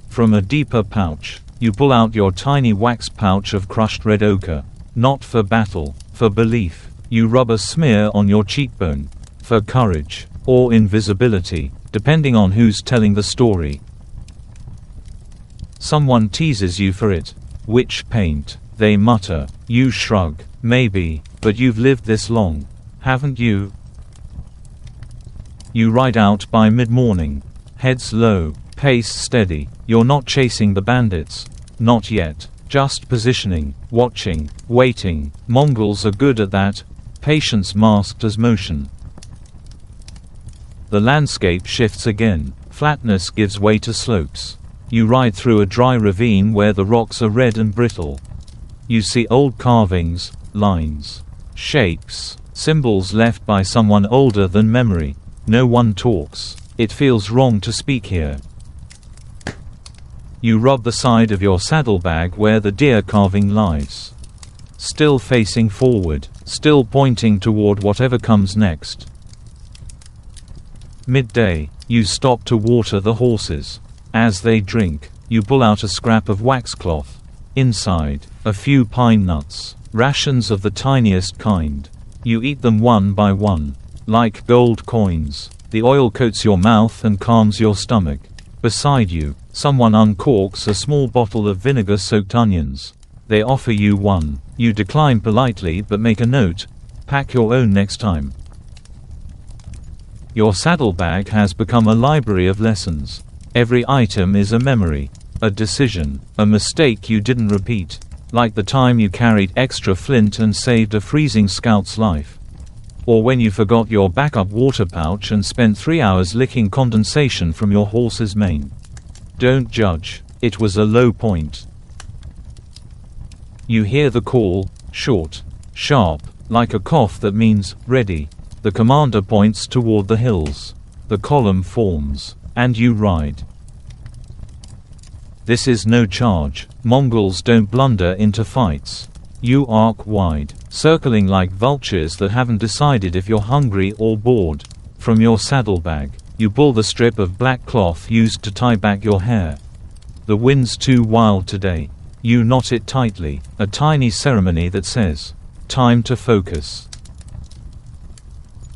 From a deeper pouch, you pull out your tiny wax pouch of crushed red ochre. Not for battle, for belief. You rub a smear on your cheekbone. For courage, or invisibility, depending on who's telling the story. Someone teases you for it. Which paint? They mutter. You shrug. Maybe, but you've lived this long, haven't you? You ride out by mid-morning. Heads low, pace steady. You're not chasing the bandits. Not yet. Just positioning, watching, waiting. Mongols are good at that. Patience masked as motion. The landscape shifts again. Flatness gives way to slopes. You ride through a dry ravine where the rocks are red and brittle. You see old carvings, lines, shapes, symbols left by someone older than memory. No one talks. It feels wrong to speak here. You rub the side of your saddlebag where the deer carving lies. Still facing forward, still pointing toward whatever comes next. Midday, you stop to water the horses. As they drink, you pull out a scrap of waxcloth. Inside, a few pine nuts, rations of the tiniest kind. You eat them one by one. Like gold coins, the oil coats your mouth and calms your stomach. Beside you, someone uncorks a small bottle of vinegar-soaked onions. They offer you one. You decline politely but make a note. Pack your own next time. Your saddlebag has become a library of lessons. Every item is a memory, a decision, a mistake you didn't repeat. Like the time you carried extra flint and saved a freezing scout's life. Or when you forgot your backup water pouch and spent 3 hours licking condensation from your horse's mane. Don't judge. It was a low point. You hear the call, short, sharp, like a cough that means, ready. The commander points toward the hills. The column forms, and you ride. This is no charge. Mongols don't blunder into fights. You arc wide, circling like vultures that haven't decided if you're hungry or bored. From your saddlebag, you pull the strip of black cloth used to tie back your hair. The wind's too wild today. You knot it tightly, a tiny ceremony that says, "Time to focus."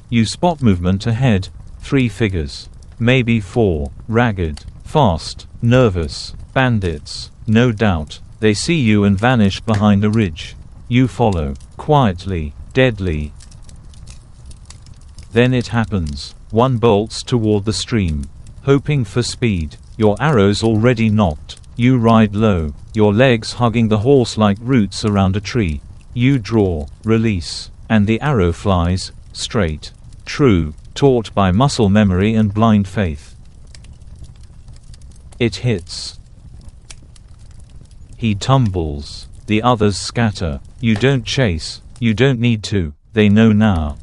You spot movement ahead, 3 figures. maybe 4. Ragged, fast, nervous, bandits, no doubt. They see you and vanish behind a ridge. You follow, quietly, deadly. Then it happens. One bolts toward the stream, hoping for speed. Your arrow's already nocked. You ride low, your legs hugging the horse like roots around a tree. You draw, release, and the arrow flies, straight, true, taught by muscle memory and blind faith. It hits. He tumbles. The others scatter. You don't chase. You don't need to. They know now.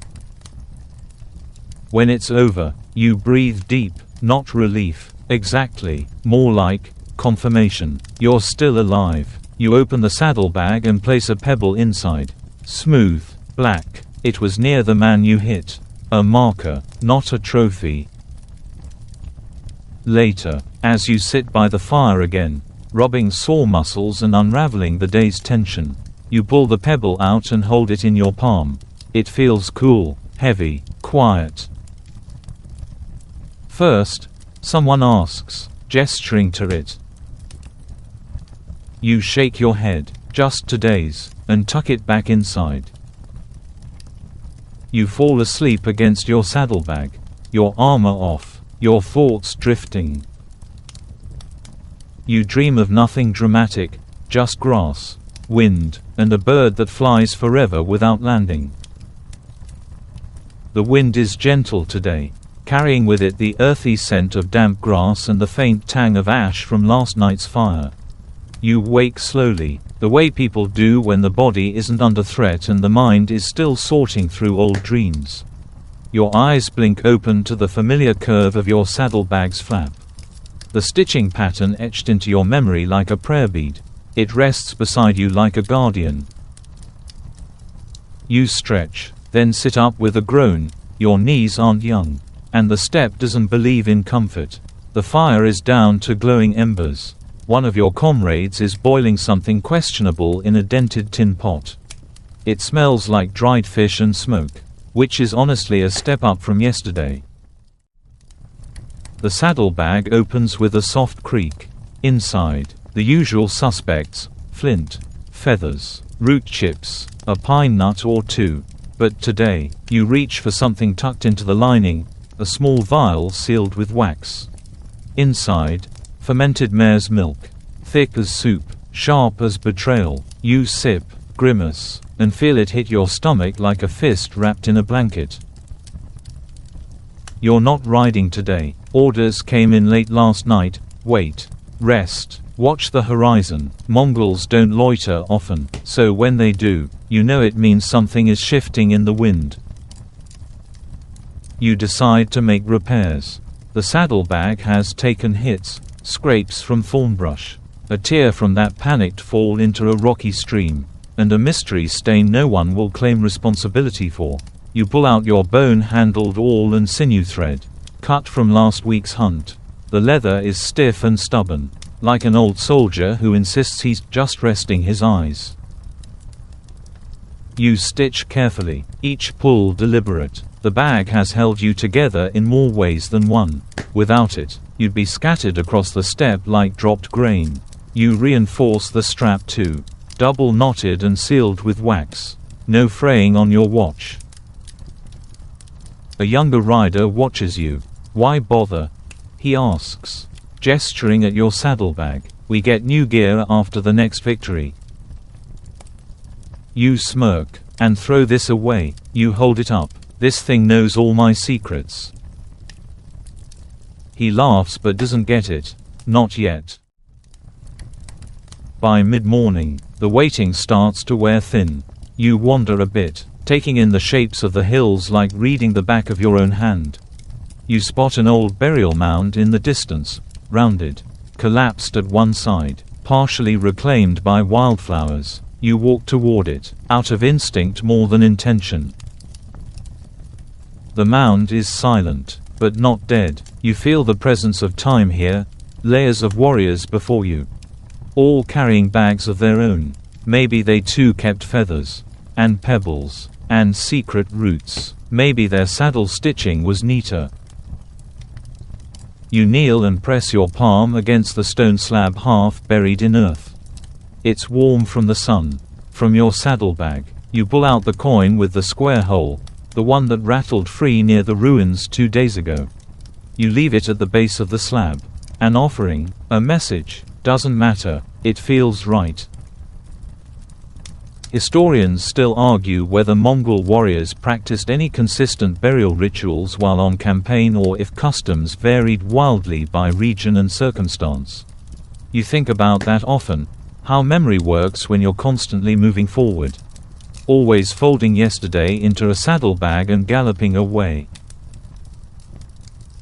When it's over, you breathe deep, not relief. Exactly. More like confirmation. You're still alive. You open the saddlebag and place a pebble inside. Smooth, black. It was near the man you hit. A marker, not a trophy. Later, as you sit by the fire again, rubbing sore muscles and unraveling the day's tension, you pull the pebble out and hold it in your palm. It feels cool, heavy, quiet. First, someone asks, gesturing to it. You shake your head, just today's, and tuck it back inside. You fall asleep against your saddlebag, your armor off, your thoughts drifting. You dream of nothing dramatic, just grass, wind, and a bird that flies forever without landing. The wind is gentle today, carrying with it the earthy scent of damp grass and the faint tang of ash from last night's fire. You wake slowly, the way people do when the body isn't under threat and the mind is still sorting through old dreams. Your eyes blink open to the familiar curve of your saddlebag's flap. The stitching pattern etched into your memory like a prayer bead. It rests beside you like a guardian. You stretch, then sit up with a groan. Your knees aren't young. And the step doesn't believe in comfort. The fire is down to glowing embers. One of your comrades is boiling something questionable in a dented tin pot. It smells like dried fish and smoke, which is honestly a step up from yesterday. The saddlebag opens with a soft creak. Inside, the usual suspects: flint, feathers, root chips, a pine nut or two. But today, you reach for something tucked into the lining, a small vial sealed with wax. Inside, fermented mare's milk, thick as soup, sharp as betrayal. You sip, grimace, and feel it hit your stomach like a fist wrapped in a blanket. You're not riding today. Orders came in late last night. Wait. Rest. Watch the horizon. Mongols don't loiter often, so when they do, you know it means something is shifting in the wind. You decide to make repairs. The saddlebag has taken hits, scrapes from thornbrush, a tear from that panicked fall into a rocky stream, and a mystery stain no one will claim responsibility for. You pull out your bone-handled awl and sinew thread, cut from last week's hunt. The leather is stiff and stubborn, like an old soldier who insists he's just resting his eyes. You stitch carefully, each pull deliberate. The bag has held you together in more ways than one. Without it, you'd be scattered across the steppe like dropped grain. You reinforce the strap too, double knotted and sealed with wax. No fraying on your watch. A younger rider watches you. Why bother? He asks, gesturing at your saddlebag. We get new gear after the next victory. You smirk, and throw this away. You hold it up. This thing knows all my secrets. He laughs but doesn't get it. Not yet. By mid-morning, the waiting starts to wear thin. You wander a bit, taking in the shapes of the hills like reading the back of your own hand. You spot an old burial mound in the distance, rounded, collapsed at one side, partially reclaimed by wildflowers. You walk toward it, out of instinct more than intention. The mound is silent, but not dead. You feel the presence of time here, layers of warriors before you, all carrying bags of their own. Maybe they too kept feathers, and pebbles, and secret roots. Maybe their saddle stitching was neater. You kneel and press your palm against the stone slab half buried in earth. It's warm from the sun. From your saddlebag, you pull out the coin with the square hole, the one that rattled free near the ruins 2 days ago. You leave it at the base of the slab. An offering, a message, doesn't matter, it feels right. Historians still argue whether Mongol warriors practiced any consistent burial rituals while on campaign or if customs varied wildly by region and circumstance. You think about that often, how memory works when you're constantly moving forward. Always folding yesterday into a saddlebag and galloping away.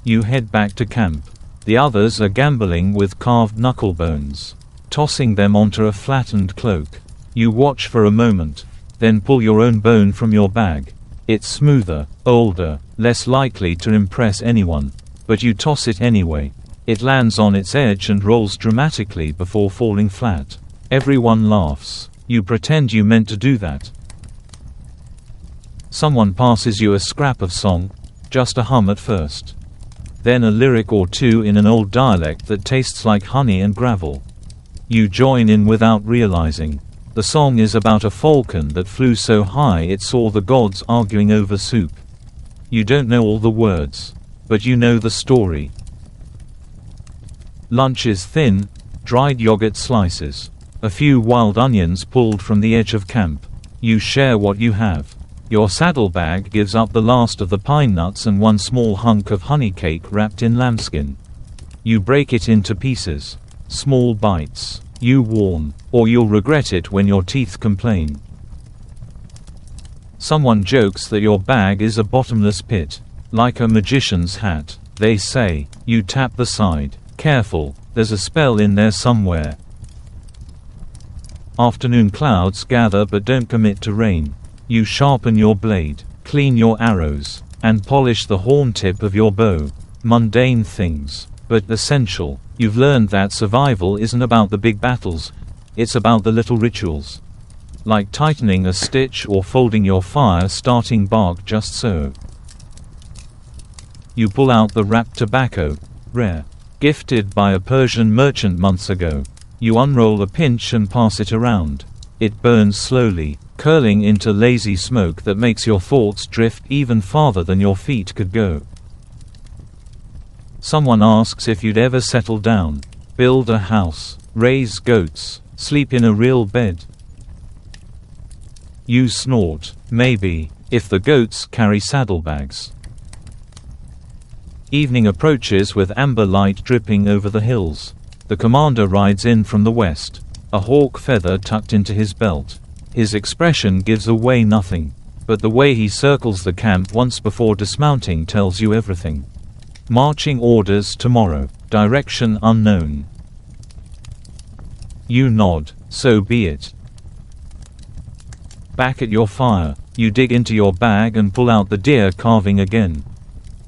You head back to camp. The others are gambling with carved knuckle bones, tossing them onto a flattened cloak. You watch for a moment, then pull your own bone from your bag. It's smoother, older, less likely to impress anyone, but you toss it anyway. It lands on its edge and rolls dramatically before falling flat. Everyone laughs. You pretend you meant to do that. Someone passes you a scrap of song, just a hum at first. Then a lyric or two in an old dialect that tastes like honey and gravel. You join in without realizing. The song is about a falcon that flew so high it saw the gods arguing over soup. You don't know all the words, but you know the story. Lunch is thin, dried yogurt slices. A few wild onions pulled from the edge of camp. You share what you have. Your saddlebag gives up the last of the pine nuts and one small hunk of honey cake wrapped in lambskin. You break it into pieces. Small bites. You warn, or you'll regret it when your teeth complain. Someone jokes that your bag is a bottomless pit, like a magician's hat. They say. You tap the side. Careful, there's a spell in there somewhere. Afternoon clouds gather but don't commit to rain. You sharpen your blade, clean your arrows, and polish the horn tip of your bow. Mundane things, but essential. You've learned that survival isn't about the big battles, it's about the little rituals. Like tightening a stitch or folding your fire-starting bark just so. You pull out the wrapped tobacco, rare, gifted by a Persian merchant months ago. You unroll a pinch and pass it around. It burns slowly, curling into lazy smoke that makes your thoughts drift even farther than your feet could go. Someone asks if you'd ever settle down, build a house, raise goats, sleep in a real bed. You snort, maybe, if the goats carry saddlebags. Evening approaches with amber light dripping over the hills. The commander rides in from the west, a hawk feather tucked into his belt. His expression gives away nothing, but the way he circles the camp once before dismounting tells you everything. Marching orders tomorrow. Direction unknown. You nod, so be it. Back at your fire, you dig into your bag and pull out the deer carving again.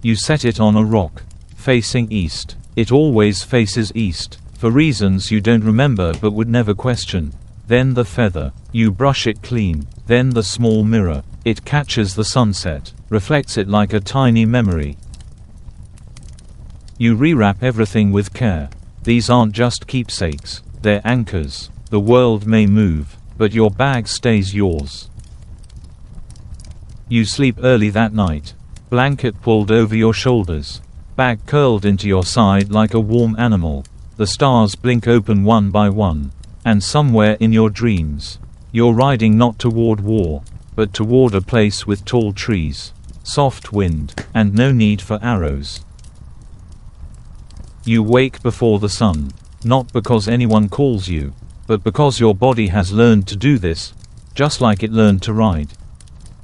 You set it on a rock, facing east. It always faces east, for reasons you don't remember but would never question. Then the feather. You brush it clean. Then the small mirror. It catches the sunset, reflects it like a tiny memory. You rewrap everything with care. These aren't just keepsakes, they're anchors. The world may move, but your bag stays yours. You sleep early that night. Blanket pulled over your shoulders. Bag curled into your side like a warm animal. The stars blink open one by one. And somewhere in your dreams, you're riding not toward war, but toward a place with tall trees, soft wind, and no need for arrows. You wake before the sun, not because anyone calls you, but because your body has learned to do this, just like it learned to ride.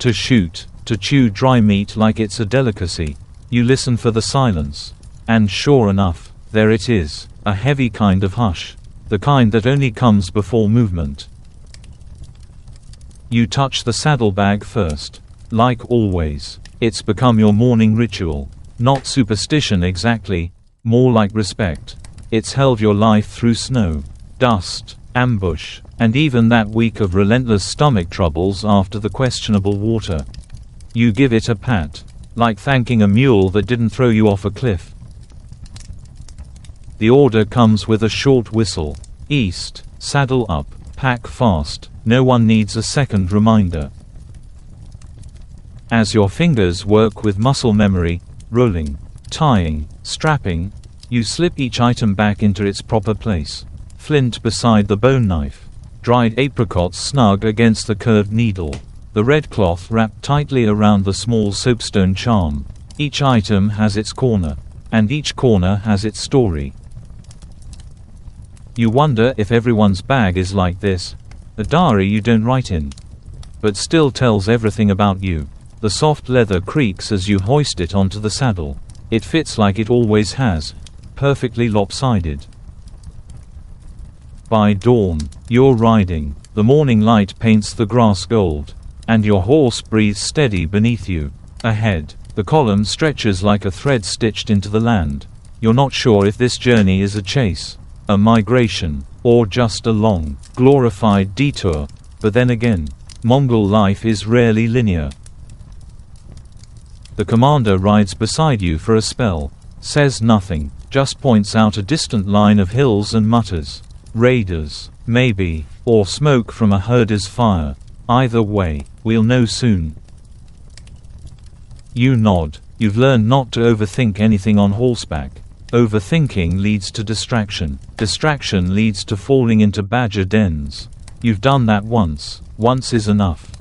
To shoot, to chew dry meat like it's a delicacy. You listen for the silence. And sure enough, there it is, a heavy kind of hush. The kind that only comes before movement. You touch the saddlebag first. Like always, it's become your morning ritual. Not superstition exactly, more like respect. It's held your life through snow, dust, ambush, and even that week of relentless stomach troubles after the questionable water. You give it a pat, like thanking a mule that didn't throw you off a cliff. The order comes with a short whistle. East, saddle up, pack fast, no one needs a second reminder. As your fingers work with muscle memory, rolling, tying, strapping, you slip each item back into its proper place. Flint beside the bone knife. Dried apricots snug against the curved needle. The red cloth wrapped tightly around the small soapstone charm. Each item has its corner. And each corner has its story. You wonder if everyone's bag is like this. A diary you don't write in. But still tells everything about you. The soft leather creaks as you hoist it onto the saddle. It fits like it always has. Perfectly lopsided. By dawn, you're riding. The morning light paints the grass gold. And your horse breathes steady beneath you. Ahead, the column stretches like a thread stitched into the land. You're not sure if this journey is a chase, a migration, or just a long, glorified detour. But then again, Mongol life is rarely linear. The commander rides beside you for a spell. Says nothing, just points out a distant line of hills and mutters. Raiders, maybe, or smoke from a herder's fire. Either way, we'll know soon. You nod. You've learned not to overthink anything on horseback. Overthinking leads to distraction. Distraction leads to falling into badger dens. You've done that once. Once is enough.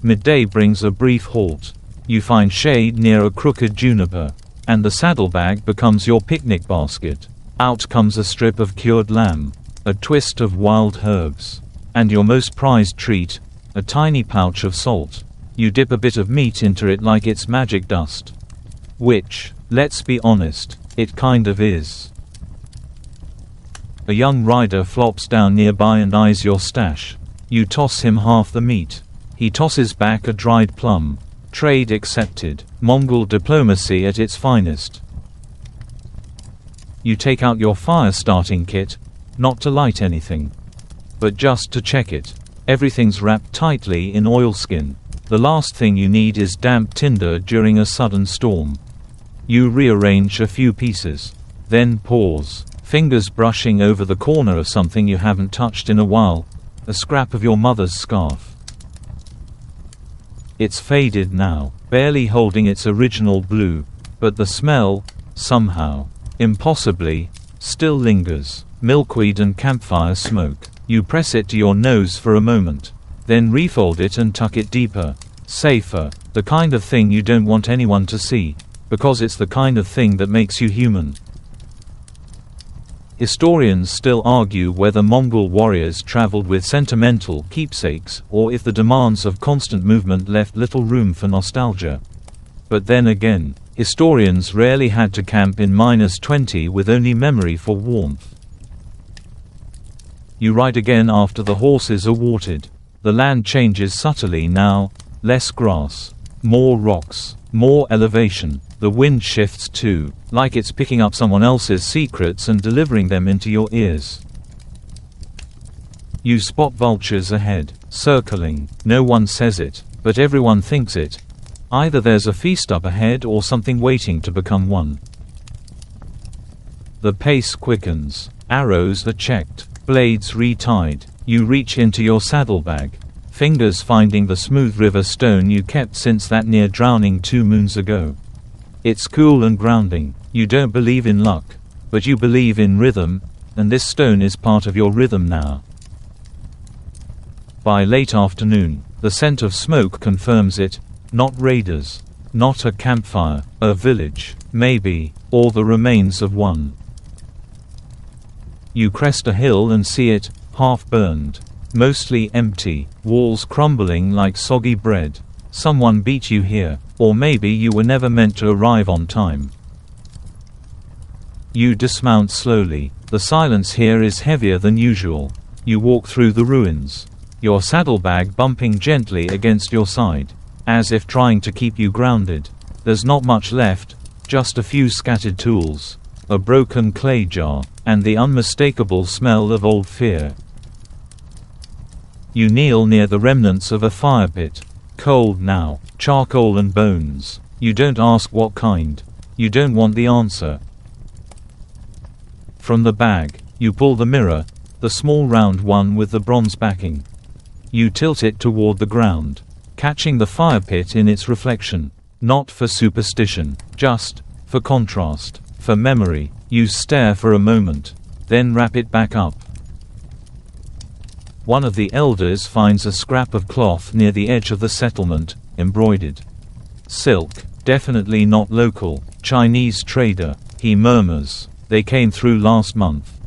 Midday brings a brief halt. You find shade near a crooked juniper. And the saddlebag becomes your picnic basket. Out comes a strip of cured lamb. A twist of wild herbs. And your most prized treat, a tiny pouch of salt. You dip a bit of meat into it like it's magic dust. Which, let's be honest, it kind of is. A young rider flops down nearby and eyes your stash. You toss him half the meat. He tosses back a dried plum. Trade accepted. Mongol diplomacy at its finest. You take out your fire starting kit, not to light anything, but just to check it. Everything's wrapped tightly in oilskin. The last thing you need is damp tinder during a sudden storm. You rearrange a few pieces. Then pause, fingers brushing over the corner of something you haven't touched in a while, a scrap of your mother's scarf. It's faded now, barely holding its original blue, but the smell, somehow, impossibly, still lingers. Milkweed and campfire smoke. You press it to your nose for a moment. Then refold it and tuck it deeper. Safer. The kind of thing you don't want anyone to see. Because it's the kind of thing that makes you human. Historians still argue whether Mongol warriors traveled with sentimental keepsakes, or if the demands of constant movement left little room for nostalgia. But then again, historians rarely had to camp in -20 with only memory for warmth. You ride again after the horses are watered. The land changes subtly now, less grass, more rocks, more elevation. The wind shifts too, like it's picking up someone else's secrets and delivering them into your ears. You spot vultures ahead, circling. No one says it, but everyone thinks it. Either there's a feast up ahead or something waiting to become one. The pace quickens. Arrows are checked. Blades retied. You reach into your saddlebag. Fingers finding the smooth river stone you kept since that near drowning 2 moons ago. It's cool and grounding. You don't believe in luck, but you believe in rhythm, and this stone is part of your rhythm now. By late afternoon, the scent of smoke confirms it. Not raiders. Not a campfire. A village, maybe, or the remains of one. You crest a hill and see it, half burned. Mostly empty, walls crumbling like soggy bread. Someone beat you here, or maybe you were never meant to arrive on time. You dismount slowly. The silence here is heavier than usual. You walk through the ruins. Your saddlebag bumping gently against your side, as if trying to keep you grounded. There's not much left, just a few scattered tools, a broken clay jar, and the unmistakable smell of old fear. You kneel near the remnants of a fire pit. Cold now, charcoal and bones. You don't ask what kind. You don't want the answer. From the bag, you pull the mirror, the small round one with the bronze backing. You tilt it toward the ground, catching the fire pit in its reflection. Not for superstition, just for contrast, for memory. You stare for a moment, then wrap it back up. One of the elders finds a scrap of cloth near the edge of the settlement, embroidered. Silk, definitely not local, Chinese trader, he murmurs. They came through last month.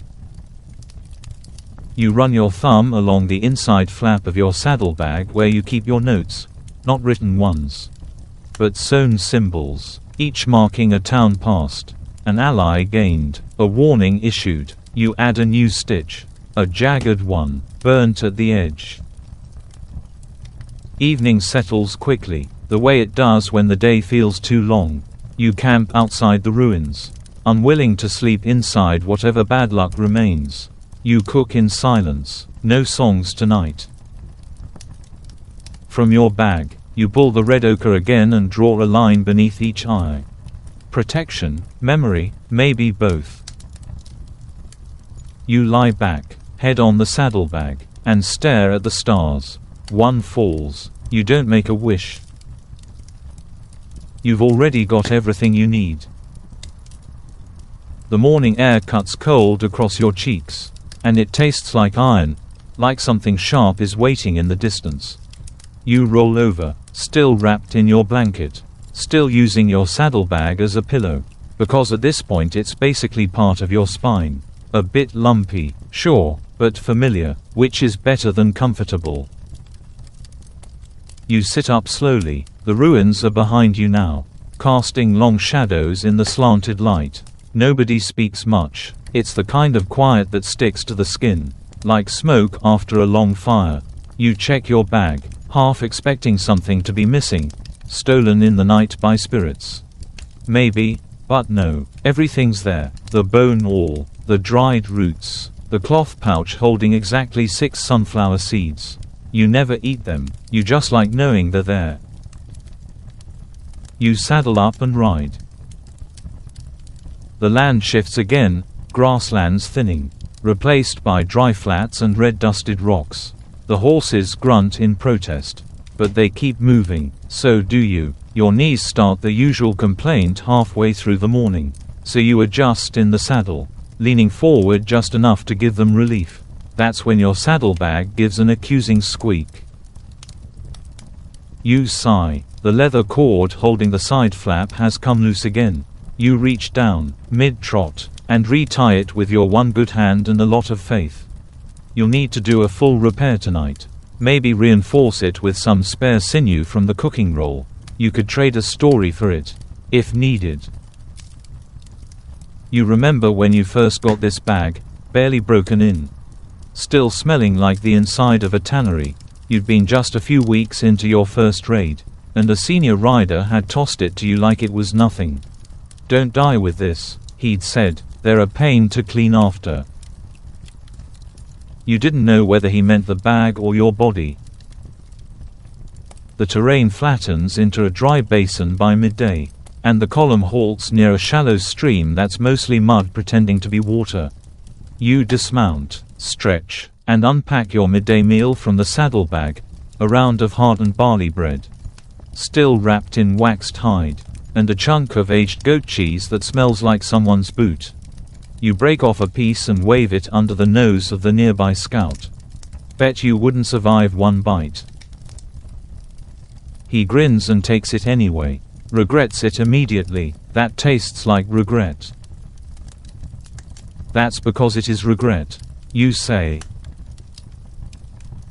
You run your thumb along the inside flap of your saddlebag where you keep your notes, not written ones, but sewn symbols, each marking a town passed, an ally gained, a warning issued. You add a new stitch, a jagged one, burnt at the edge. Evening settles quickly, the way it does when the day feels too long. You camp outside the ruins, unwilling to sleep inside whatever bad luck remains. You cook in silence, no songs tonight. From your bag, you pull the red ochre again and draw a line beneath each eye. Protection, memory, maybe both. You lie back, head on the saddlebag, and stare at the stars. One falls. You don't make a wish. You've already got everything you need. The morning air cuts cold across your cheeks, and it tastes like iron, like something sharp is waiting in the distance. You roll over, still wrapped in your blanket, still using your saddlebag as a pillow, because at this point it's basically part of your spine. A bit lumpy, sure, but familiar, which is better than comfortable. You sit up slowly, the ruins are behind you now, casting long shadows in the slanted light. Nobody speaks much. It's the kind of quiet that sticks to the skin, like smoke after a long fire. You check your bag, half expecting something to be missing, stolen in the night by spirits. Maybe, but no, everything's there. The bone awl, the dried roots, the cloth pouch holding exactly 6 sunflower seeds. You never eat them, you just like knowing they're there. You saddle up and ride. The land shifts again, grasslands thinning, replaced by dry flats and red-dusted rocks. The horses grunt in protest, but they keep moving, so do you. Your knees start the usual complaint halfway through the morning, so you adjust in the saddle, leaning forward just enough to give them relief. That's when your saddlebag gives an accusing squeak. You sigh. The leather cord holding the side flap has come loose again. You reach down, mid-trot, and re-tie it with your one good hand and a lot of faith. You'll need to do a full repair tonight. Maybe reinforce it with some spare sinew from the cooking roll. You could trade a story for it, if needed. You remember when you first got this bag, barely broken in. Still smelling like the inside of a tannery. You'd been just a few weeks into your first raid, and a senior rider had tossed it to you like it was nothing. "Don't die with this," he'd said, "they're a pain to clean after." You didn't know whether he meant the bag or your body. The terrain flattens into a dry basin by midday, and the column halts near a shallow stream that's mostly mud pretending to be water. You dismount, stretch, and unpack your midday meal from the saddlebag, a round of hardened barley bread, still wrapped in waxed hide, and a chunk of aged goat cheese that smells like someone's boot. You break off a piece and wave it under the nose of the nearby scout. "Bet you wouldn't survive one bite." He grins and takes it anyway. Regrets it immediately. "That tastes like regret." "That's because it is regret," you say.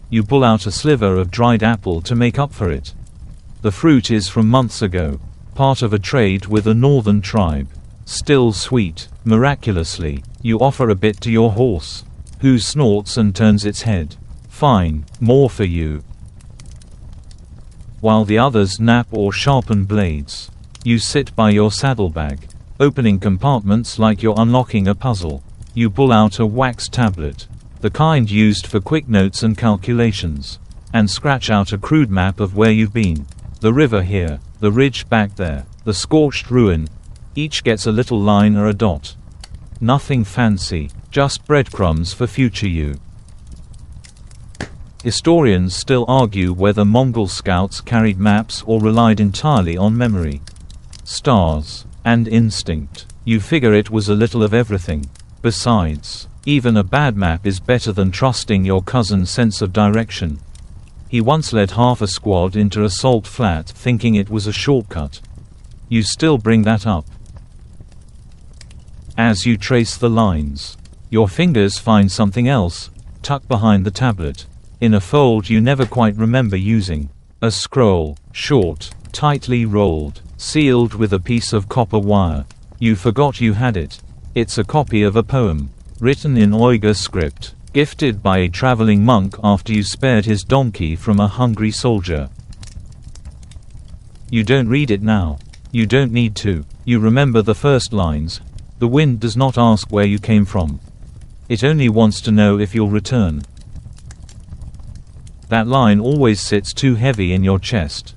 You pull out a sliver of dried apple to make up for it. The fruit is from months ago, part of a trade with a northern tribe. Still sweet, miraculously. You offer a bit to your horse, who snorts and turns its head. "Fine, more for you." While the others nap or sharpen blades, you sit by your saddlebag, opening compartments like you're unlocking a puzzle. You pull out a wax tablet, the kind used for quick notes and calculations, and scratch out a crude map of where you've been. The river here, the ridge back there, the scorched ruin. Each gets a little line or a dot. Nothing fancy, just breadcrumbs for future you. Historians still argue whether Mongol scouts carried maps or relied entirely on memory. Stars and instinct. You figure it was a little of everything. Besides, even a bad map is better than trusting your cousin's sense of direction. He once led half a squad into a salt flat thinking it was a shortcut. You still bring that up. As you trace the lines, your fingers find something else, tucked behind the tablet. In a fold you never quite remember using. A scroll, short, tightly rolled, sealed with a piece of copper wire. You forgot you had it. It's a copy of a poem, written in Uyghur script, gifted by a traveling monk after you spared his donkey from a hungry soldier. You don't read it now. You don't need to. You remember the first lines. The wind does not ask where you came from. It only wants to know if you'll return. That line always sits too heavy in your chest.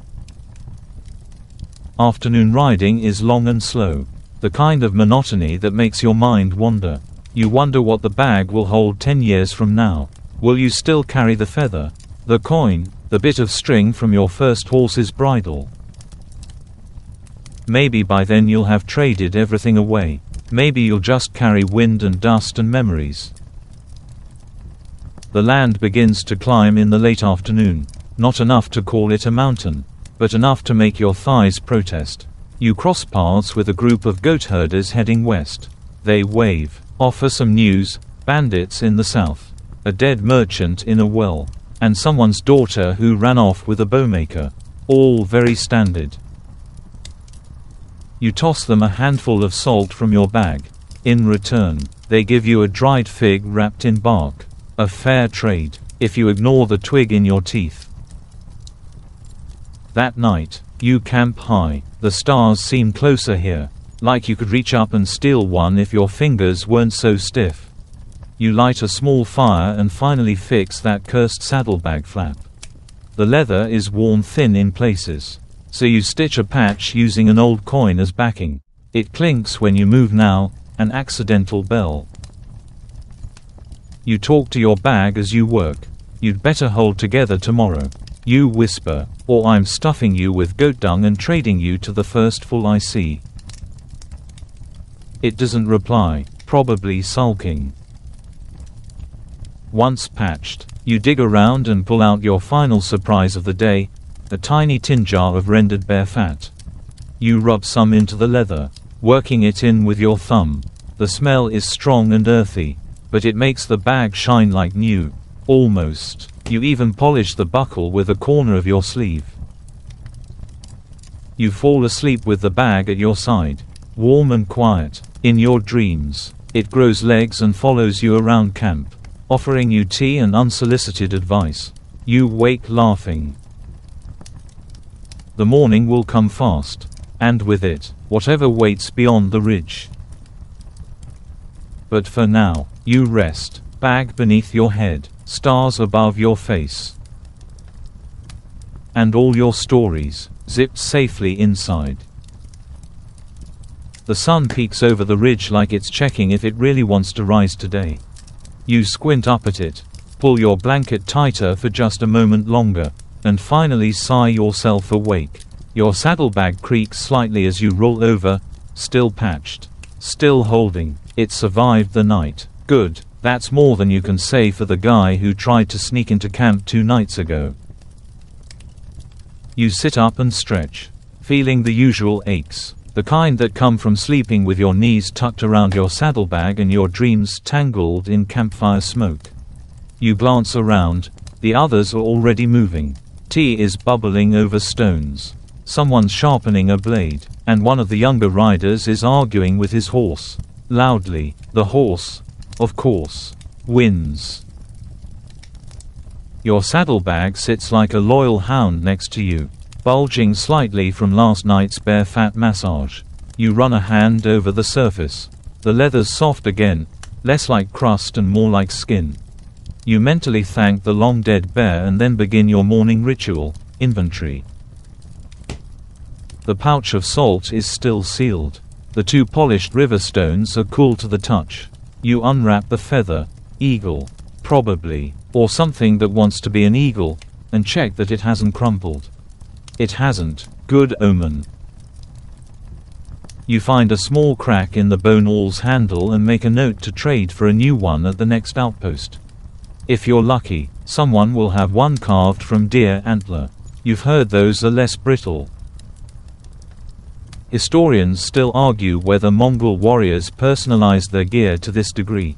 Afternoon riding is long and slow. The kind of monotony that makes your mind wander. You wonder what the bag will hold 10 years from now. Will you still carry the feather, the coin, the bit of string from your first horse's bridle? Maybe by then you'll have traded everything away. Maybe you'll just carry wind and dust and memories. The land begins to climb in the late afternoon. Not enough to call it a mountain, but enough to make your thighs protest. You cross paths with a group of goat herders heading west. They wave, offer some news, bandits in the south, a dead merchant in a well, and someone's daughter who ran off with a bowmaker. All very standard. You toss them a handful of salt from your bag. In return, they give you a dried fig wrapped in bark. A fair trade, if you ignore the twig in your teeth. That night, you camp high. The stars seem closer here, like you could reach up and steal one if your fingers weren't so stiff. You light a small fire and finally fix that cursed saddlebag flap. The leather is worn thin in places, so you stitch a patch using an old coin as backing. It clinks when you move now, an accidental bell. You talk to your bag as you work. You'd better hold together tomorrow. You whisper, or I'm stuffing you with goat dung and trading you to the first fool I see. It doesn't reply, probably sulking. Once patched, you dig around and pull out your final surprise of the day, a tiny tin jar of rendered bear fat. You rub some into the leather, working it in with your thumb. The smell is strong and earthy, but it makes the bag shine like new. Almost. You even polish the buckle with a corner of your sleeve. You fall asleep with the bag at your side, warm and quiet. In your dreams, it grows legs and follows you around camp, offering you tea and unsolicited advice. You wake laughing. The morning will come fast, and with it, whatever waits beyond the ridge. But for now, you rest, bag beneath your head, stars above your face. And all your stories, zipped safely inside. The sun peeks over the ridge like it's checking if it really wants to rise today. You squint up at it, pull your blanket tighter for just a moment longer, and finally sigh yourself awake. Your saddlebag creaks slightly as you roll over, still patched, still holding. It survived the night. Good, that's more than you can say for the guy who tried to sneak into camp 2 nights ago. You sit up and stretch, feeling the usual aches, the kind that come from sleeping with your knees tucked around your saddlebag and your dreams tangled in campfire smoke. You glance around, the others are already moving. Tea is bubbling over stones. Someone's sharpening a blade, and one of the younger riders is arguing with his horse. Loudly, the horse, of course, wins. Your saddlebag sits like a loyal hound next to you, bulging slightly from last night's bear fat massage. You run a hand over the surface. The leather's soft again, less like crust and more like skin. You mentally thank the long-dead bear and then begin your morning ritual, inventory. The pouch of salt is still sealed. The 2 polished river stones are cool to the touch. You unwrap the feather. Eagle. Probably. Or something that wants to be an eagle, and check that it hasn't crumpled. It hasn't. Good omen. You find a small crack in the bone awl's handle and make a note to trade for a new one at the next outpost. If you're lucky, someone will have one carved from deer antler. You've heard those are less brittle. Historians still argue whether Mongol warriors personalized their gear to this degree,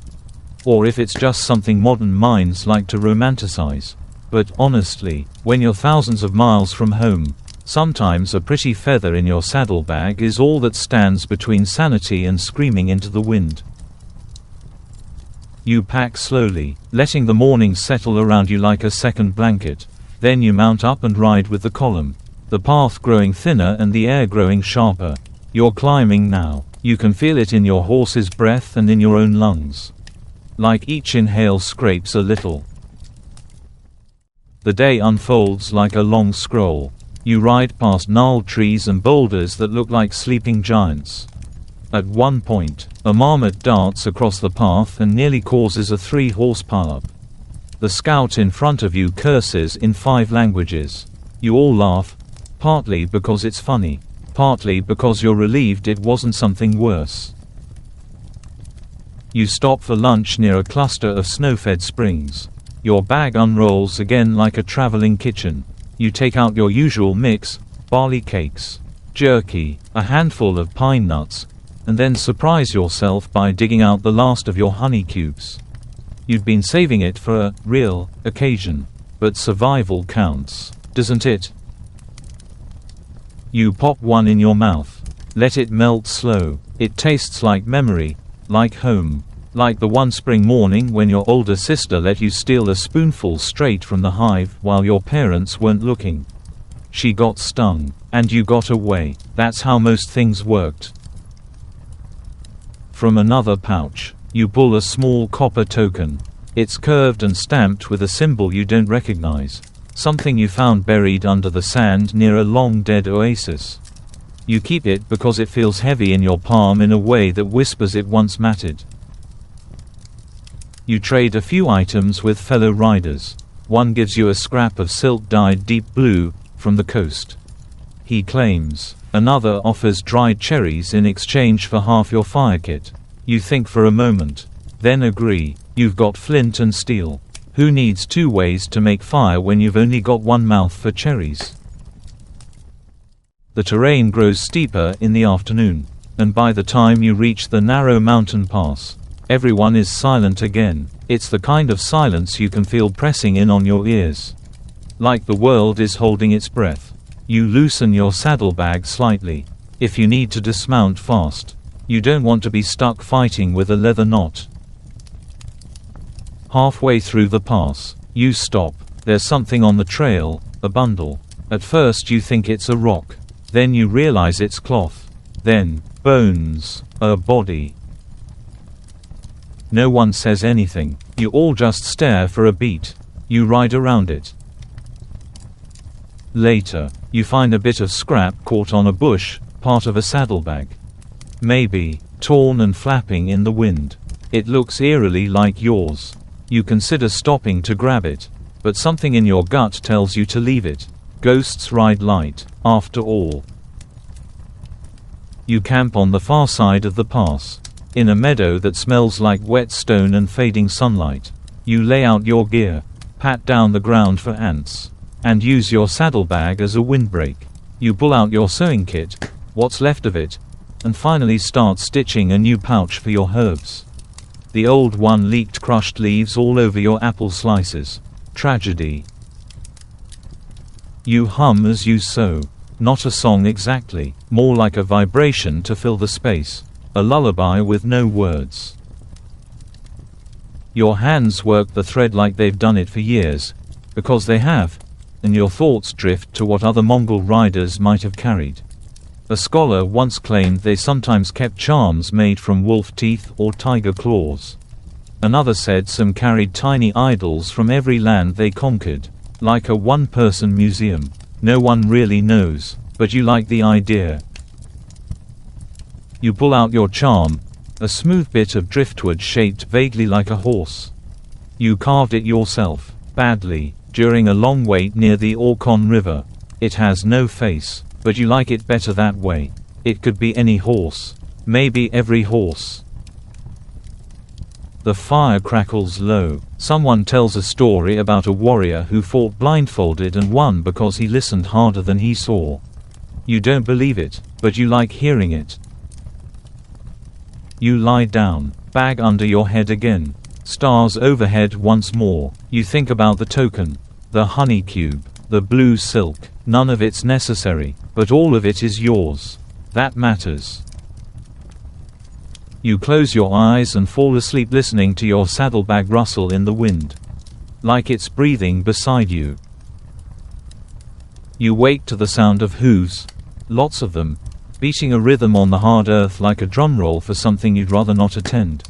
or if it's just something modern minds like to romanticize. But honestly, when you're thousands of miles from home, sometimes a pretty feather in your saddlebag is all that stands between sanity and screaming into the wind. You pack slowly, letting the morning settle around you like a second blanket. Then you mount up and ride with the column. The path growing thinner and the air growing sharper. You're climbing now. You can feel it in your horse's breath and in your own lungs. Like each inhale scrapes a little. The day unfolds like a long scroll. You ride past gnarled trees and boulders that look like sleeping giants. At one point, a marmot darts across the path and nearly causes a 3-horse pileup. The scout in front of you curses in 5 languages. You all laugh, partly because it's funny, partly because you're relieved it wasn't something worse. You stop for lunch near a cluster of snow-fed springs. Your bag unrolls again like a traveling kitchen. You take out your usual mix: barley cakes, jerky, a handful of pine nuts, and then surprise yourself by digging out the last of your honey cubes. You'd been saving it for a real occasion. But survival counts, doesn't it? You pop one in your mouth. Let it melt slow. It tastes like memory, like home, like the one spring morning when your older sister let you steal a spoonful straight from the hive while your parents weren't looking. She got stung, and you got away. That's how most things worked. From another pouch, you pull a small copper token. It's curved and stamped with a symbol you don't recognize. Something you found buried under the sand near a long-dead oasis. You keep it because it feels heavy in your palm in a way that whispers it once mattered. You trade a few items with fellow riders. One gives you a scrap of silk dyed deep blue, from the coast, he claims. Another offers dried cherries in exchange for half your fire kit. You think for a moment, then agree. You've got flint and steel. Who needs 2 ways to make fire when you've only got 1 mouth for cherries? The terrain grows steeper in the afternoon, and by the time you reach the narrow mountain pass, everyone is silent again. It's the kind of silence you can feel pressing in on your ears. Like the world is holding its breath. You loosen your saddlebag slightly. If you need to dismount fast, you don't want to be stuck fighting with a leather knot. Halfway through the pass, you stop. There's something on the trail, a bundle. At first you think it's a rock. Then you realize it's cloth. Then, bones, a body. No one says anything. You all just stare for a beat. You ride around it. Later, you find a bit of scrap caught on a bush, part of a saddlebag. Maybe, torn and flapping in the wind. It looks eerily like yours. You consider stopping to grab it, but something in your gut tells you to leave it. Ghosts ride light, after all. You camp on the far side of the pass, in a meadow that smells like wet stone and fading sunlight. You lay out your gear, pat down the ground for ants, and use your saddlebag as a windbreak. You pull out your sewing kit, what's left of it, and finally start stitching a new pouch for your herbs. The old one leaked crushed leaves all over your apple slices. Tragedy. You hum as you sew. Not a song exactly, more like a vibration to fill the space. A lullaby with no words. Your hands work the thread like they've done it for years, because they have, and your thoughts drift to what other Mongol riders might have carried. A scholar once claimed they sometimes kept charms made from wolf teeth or tiger claws. Another said some carried tiny idols from every land they conquered, like a one-person museum. No one really knows, but you like the idea. You pull out your charm, a smooth bit of driftwood shaped vaguely like a horse. You carved it yourself, badly, during a long wait near the Orkhon River. It has no face, but you like it better that way. It could be any horse. Maybe every horse. The fire crackles low. Someone tells a story about a warrior who fought blindfolded and won because he listened harder than he saw. You don't believe it, but you like hearing it. You lie down, bag under your head again. Stars overhead once more. You think about the token, the honey cube, the blue silk. None of it's necessary, but all of it is yours. That matters. You close your eyes and fall asleep listening to your saddlebag rustle in the wind. Like it's breathing beside you. You wake to the sound of hooves, lots of them, beating a rhythm on the hard earth like a drum roll for something you'd rather not attend.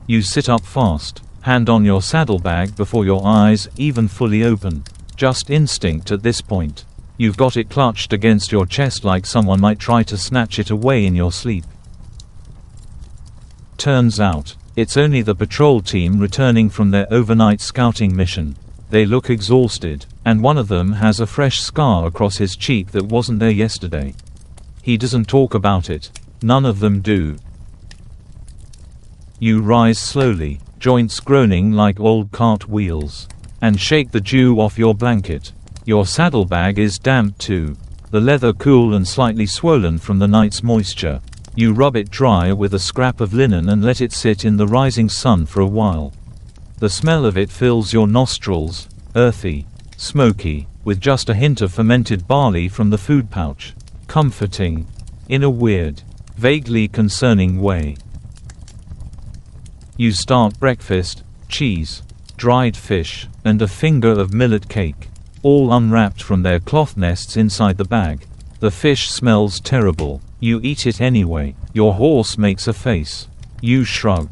You sit up fast, hand on your saddlebag before your eyes even fully open. Just instinct at this point. You've got it clutched against your chest like someone might try to snatch it away in your sleep. Turns out, it's only the patrol team returning from their overnight scouting mission. They look exhausted, and one of them has a fresh scar across his cheek that wasn't there yesterday. He doesn't talk about it. None of them do. You rise slowly, joints groaning like old cart wheels, and shake the dew off your blanket. Your saddlebag is damp too, the leather cool and slightly swollen from the night's moisture. You rub it dry with a scrap of linen and let it sit in the rising sun for a while. The smell of it fills your nostrils, earthy, smoky, with just a hint of fermented barley from the food pouch. Comforting, in a weird, vaguely concerning way. You start breakfast, cheese, dried fish, and a finger of millet cake, all unwrapped from their cloth nests inside the bag. The fish smells terrible. You eat it anyway. Your horse makes a face. You shrug.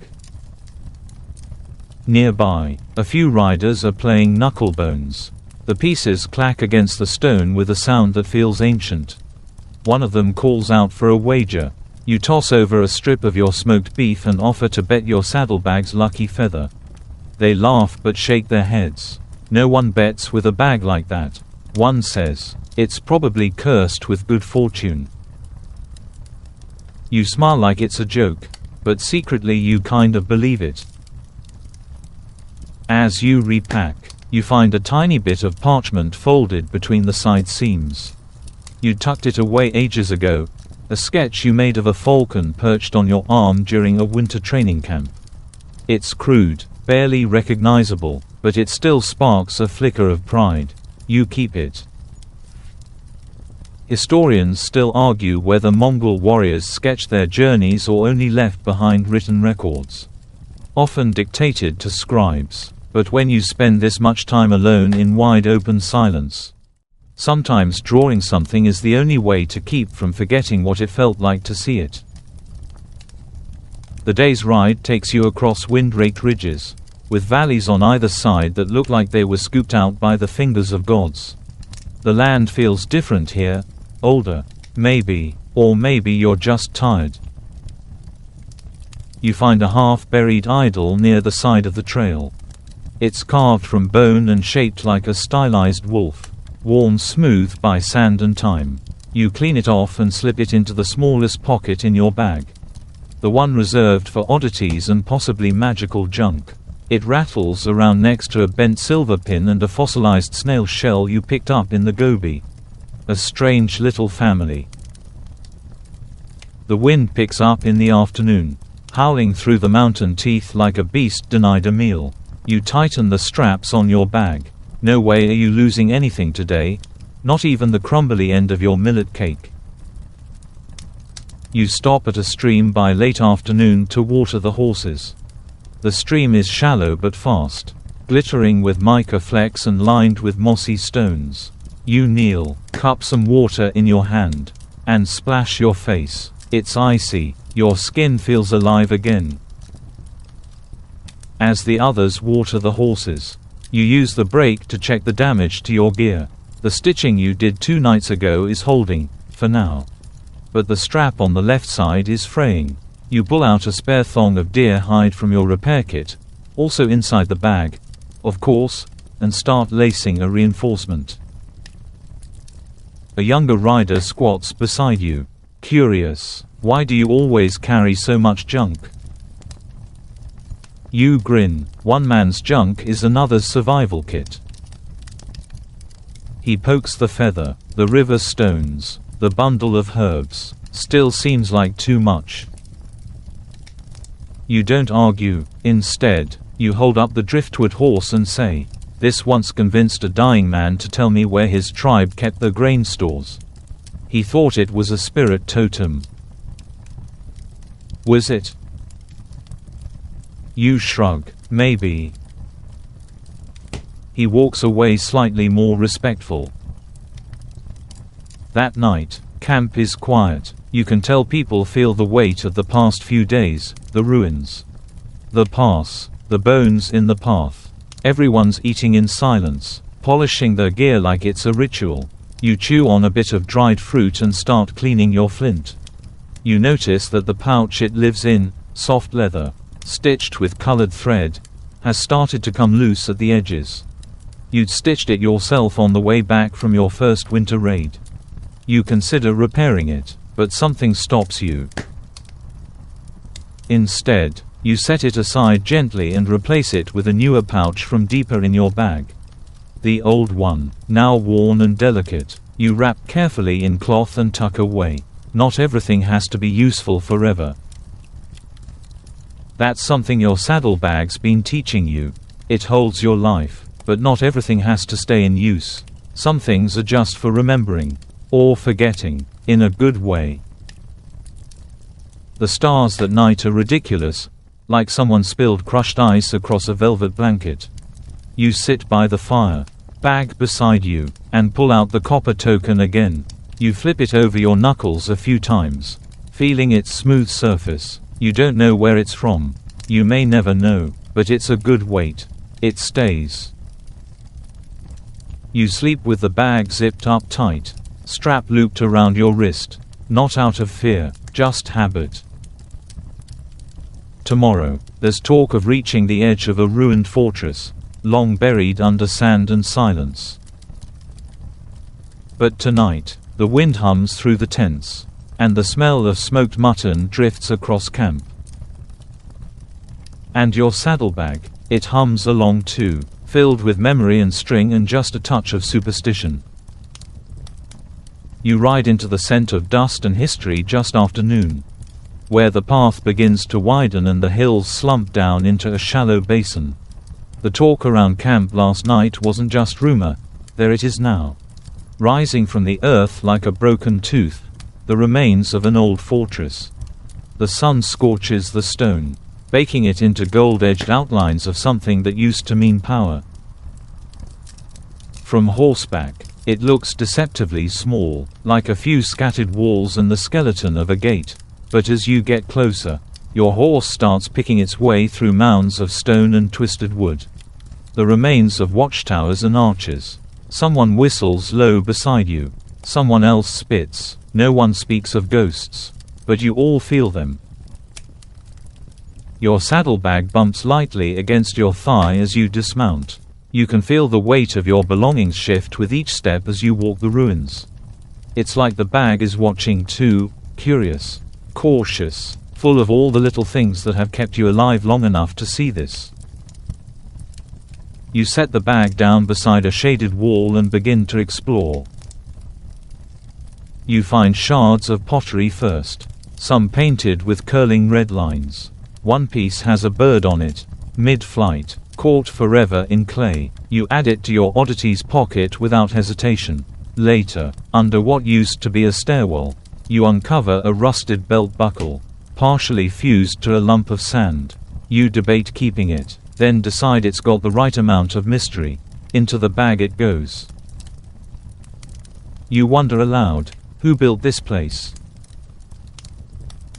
Nearby, a few riders are playing knucklebones. The pieces clack against the stone with a sound that feels ancient. One of them calls out for a wager. You toss over a strip of your smoked beef and offer to bet your saddlebag's lucky feather. They laugh but shake their heads. No one bets with a bag like that. One says, "It's probably cursed with good fortune." You smile like it's a joke, but secretly you kind of believe it. As you repack, you find a tiny bit of parchment folded between the side seams. You tucked it away ages ago, a sketch you made of a falcon perched on your arm during a winter training camp. It's crude, barely recognizable, but it still sparks a flicker of pride. You keep it. Historians still argue whether Mongol warriors sketched their journeys or only left behind written records, often dictated to scribes. But when you spend this much time alone in wide open silence, sometimes drawing something is the only way to keep from forgetting what it felt like to see it. The day's ride takes you across wind-raked ridges, with valleys on either side that look like they were scooped out by the fingers of gods. The land feels different here, older, maybe, or maybe you're just tired. You find a half-buried idol near the side of the trail. It's carved from bone and shaped like a stylized wolf, worn smooth by sand and time. You clean it off and slip it into the smallest pocket in your bag, the one reserved for oddities and possibly magical junk. It rattles around next to a bent silver pin and a fossilized snail shell you picked up in the Gobi. A strange little family. The wind picks up in the afternoon, howling through the mountain teeth like a beast denied a meal. You tighten the straps on your bag. No way are you losing anything today, not even the crumbly end of your millet cake. You stop at a stream by late afternoon to water the horses. The stream is shallow but fast, glittering with mica flecks and lined with mossy stones. You kneel, cup some water in your hand, and splash your face. It's icy. Your skin feels alive again. As the others water the horses, you use the brake to check the damage to your gear. The stitching you did 2 nights ago is holding, for now. but the strap on the left side is fraying. You pull out a spare thong of deer hide from your repair kit, also inside the bag, of course, and start lacing a reinforcement. A younger rider squats beside you. Curious, why do you always carry so much junk? You grin. One man's junk is another's survival kit. He pokes the feather, the river stones, the bundle of herbs. Still seems like too much. You don't argue. Instead, you hold up the driftwood horse and say, "This once convinced a dying man to tell me where his tribe kept their grain stores. He thought it was a spirit totem." Was it? You shrug. Maybe. He walks away slightly more respectful. That night, camp is quiet. You can tell people feel the weight of the past few days, the ruins, the pass, the bones in the path. Everyone's eating in silence, polishing their gear like it's a ritual. You chew on a bit of dried fruit and start cleaning your flint. You notice that the pouch it lives in, soft leather, stitched with colored thread, has started to come loose at the edges. You'd stitched it yourself on the way back from your first winter raid. You consider repairing it, but something stops you. Instead, you set it aside gently and replace it with a newer pouch from deeper in your bag. The old one, now worn and delicate, you wrap carefully in cloth and tuck away. Not everything has to be useful forever. That's something your saddlebag's been teaching you. It holds your life, but not everything has to stay in use. Some things are just for remembering, or forgetting, in a good way. The stars that night are ridiculous, like someone spilled crushed ice across a velvet blanket. You sit by the fire, bag beside you, and pull out the copper token again. You flip it over your knuckles a few times, feeling its smooth surface. You don't know where it's from. You may never know, but it's a good weight. It stays. You sleep with the bag zipped up tight, strap looped around your wrist. Not out of fear, just habit. Tomorrow, there's talk of reaching the edge of a ruined fortress, long buried under sand and silence. But tonight, the wind hums through the tents, and the smell of smoked mutton drifts across camp. And your saddlebag, it hums along too, filled with memory and string and just a touch of superstition. You ride into the scent of dust and history just after noon, where the path begins to widen and the hills slump down into a shallow basin. The talk around camp last night wasn't just rumor, there it is now. Rising from the earth like a broken tooth, the remains of an old fortress. The sun scorches the stone, baking it into gold-edged outlines of something that used to mean power. From horseback, it looks deceptively small, like a few scattered walls and the skeleton of a gate. But as you get closer, your horse starts picking its way through mounds of stone and twisted wood. The remains of watchtowers and arches. Someone whistles low beside you. Someone else spits. No one speaks of ghosts, but you all feel them. Your saddlebag bumps lightly against your thigh as you dismount. You can feel the weight of your belongings shift with each step as you walk the ruins. It's like the bag is watching too, curious, cautious, full of all the little things that have kept you alive long enough to see this. You set the bag down beside a shaded wall and begin to explore. You find shards of pottery first, some painted with curling red lines. One piece has a bird on it, mid-flight, caught forever in clay. You add it to your oddities pocket without hesitation. Later, under what used to be a stairwell, you uncover a rusted belt buckle, partially fused to a lump of sand. You debate keeping it, then decide it's got the right amount of mystery. Into the bag it goes. You wonder aloud, who built this place?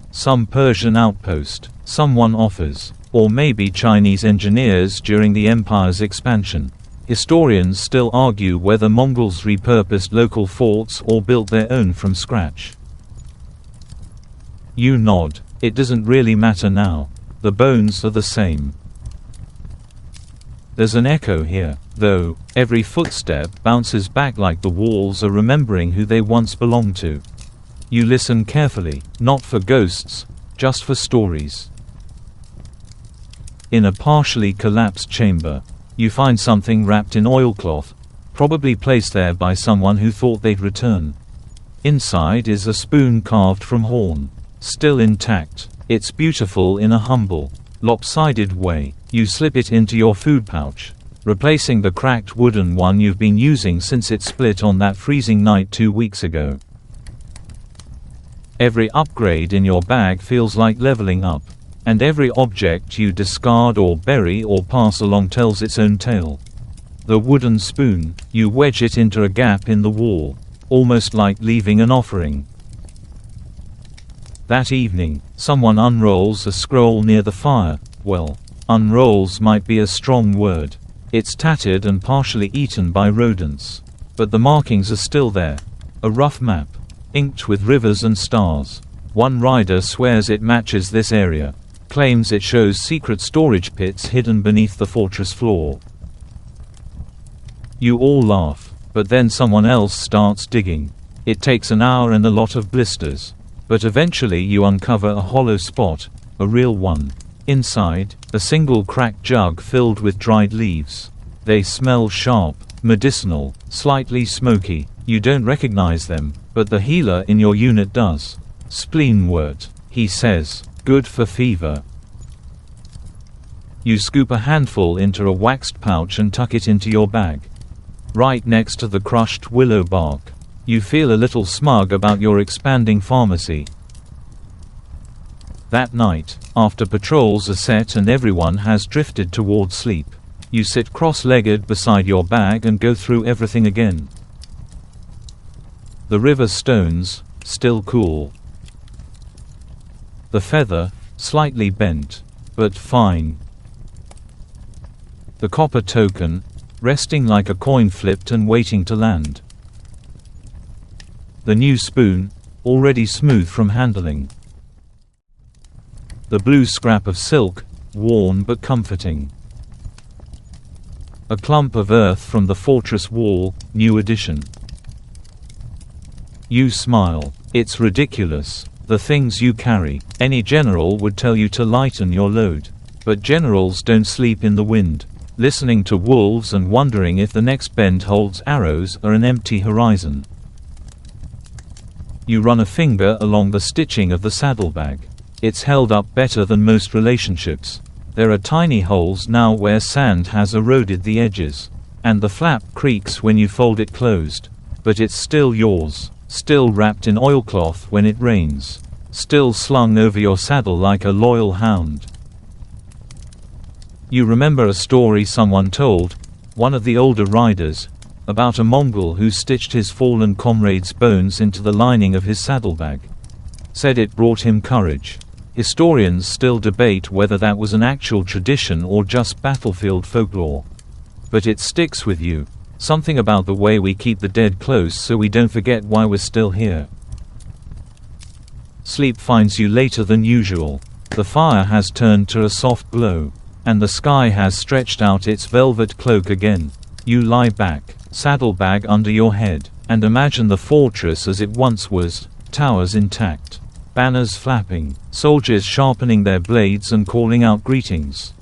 Some Persian outpost, someone offers, or maybe Chinese engineers during the empire's expansion. Historians still argue whether Mongols repurposed local forts or built their own from scratch. You nod. It doesn't really matter now. The bones are the same. There's an echo here, though. Every footstep bounces back like the walls are remembering who they once belonged to. You listen carefully, not for ghosts, just for stories. In a partially collapsed chamber, you find something wrapped in oilcloth, probably placed there by someone who thought they'd return. Inside is a spoon carved from horn, still intact. It's beautiful in a humble, lopsided way. You slip it into your food pouch, replacing the cracked wooden one you've been using since it split on that freezing night 2 weeks ago. Every upgrade in your bag feels like leveling up, and every object you discard or bury or pass along tells its own tale. The wooden spoon, you wedge it into a gap in the wall, almost like leaving an offering. That evening, someone unrolls a scroll near the fire. Well, unrolls might be a strong word. It's tattered and partially eaten by rodents. But the markings are still there. A rough map, inked with rivers and stars. One rider swears it matches this area, claims it shows secret storage pits hidden beneath the fortress floor. You all laugh, but then someone else starts digging. It takes an hour and a lot of blisters. But eventually you uncover a hollow spot, a real one. Inside, a single cracked jug filled with dried leaves. They smell sharp, medicinal, slightly smoky. You don't recognize them, but the healer in your unit does. Spleenwort, he says, good for fever. You scoop a handful into a waxed pouch and tuck it into your bag. Right next to the crushed willow bark. You feel a little smug about your expanding pharmacy. That night, after patrols are set and everyone has drifted toward sleep, you sit cross-legged beside your bag and go through everything again. The river stones, still cool. The feather, slightly bent, but fine. The copper token, resting like a coin flipped and waiting to land. The new spoon, already smooth from handling. The blue scrap of silk, worn but comforting. A clump of earth from the fortress wall, new addition. You smile. It's ridiculous, the things you carry. Any general would tell you to lighten your load. But generals don't sleep in the wind, listening to wolves and wondering if the next bend holds arrows or an empty horizon. You run a finger along the stitching of the saddlebag. It's held up better than most relationships. There are tiny holes now where sand has eroded the edges. And the flap creaks when you fold it closed. But it's still yours. Still wrapped in oilcloth when it rains. Still slung over your saddle like a loyal hound. You remember a story someone told, one of the older riders, about a Mongol who stitched his fallen comrade's bones into the lining of his saddlebag. Said it brought him courage. Historians still debate whether that was an actual tradition or just battlefield folklore. But it sticks with you. Something about the way we keep the dead close so we don't forget why we're still here. Sleep finds you later than usual. The fire has turned to a soft glow, and the sky has stretched out its velvet cloak again. You lie back, saddlebag under your head, and imagine the fortress as it once was, towers intact, banners flapping, soldiers sharpening their blades and calling out greetings.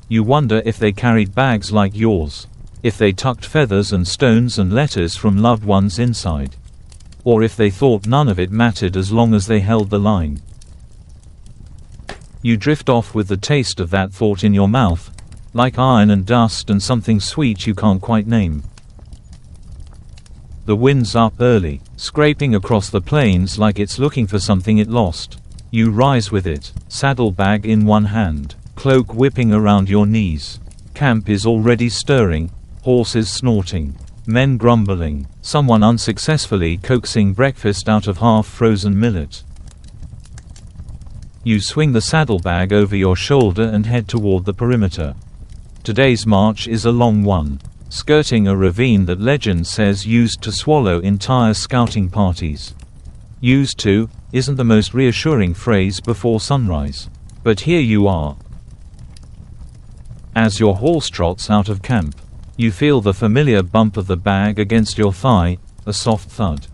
You wonder if they carried bags like yours, if they tucked feathers and stones and letters from loved ones inside, or if they thought none of it mattered as long as they held the line. You drift off with the taste of that thought in your mouth, like iron and dust and something sweet you can't quite name. The wind's up early, scraping across the plains like it's looking for something it lost. You rise with it, saddlebag in one hand, cloak whipping around your knees. Camp is already stirring, horses snorting, men grumbling, someone unsuccessfully coaxing breakfast out of half-frozen millet. You swing the saddlebag over your shoulder and head toward the perimeter. Today's march is a long one, skirting a ravine that legend says used to swallow entire scouting parties. Used to isn't the most reassuring phrase before sunrise. But here you are. As your horse trots out of camp, you feel the familiar bump of the bag against your thigh, a soft thud.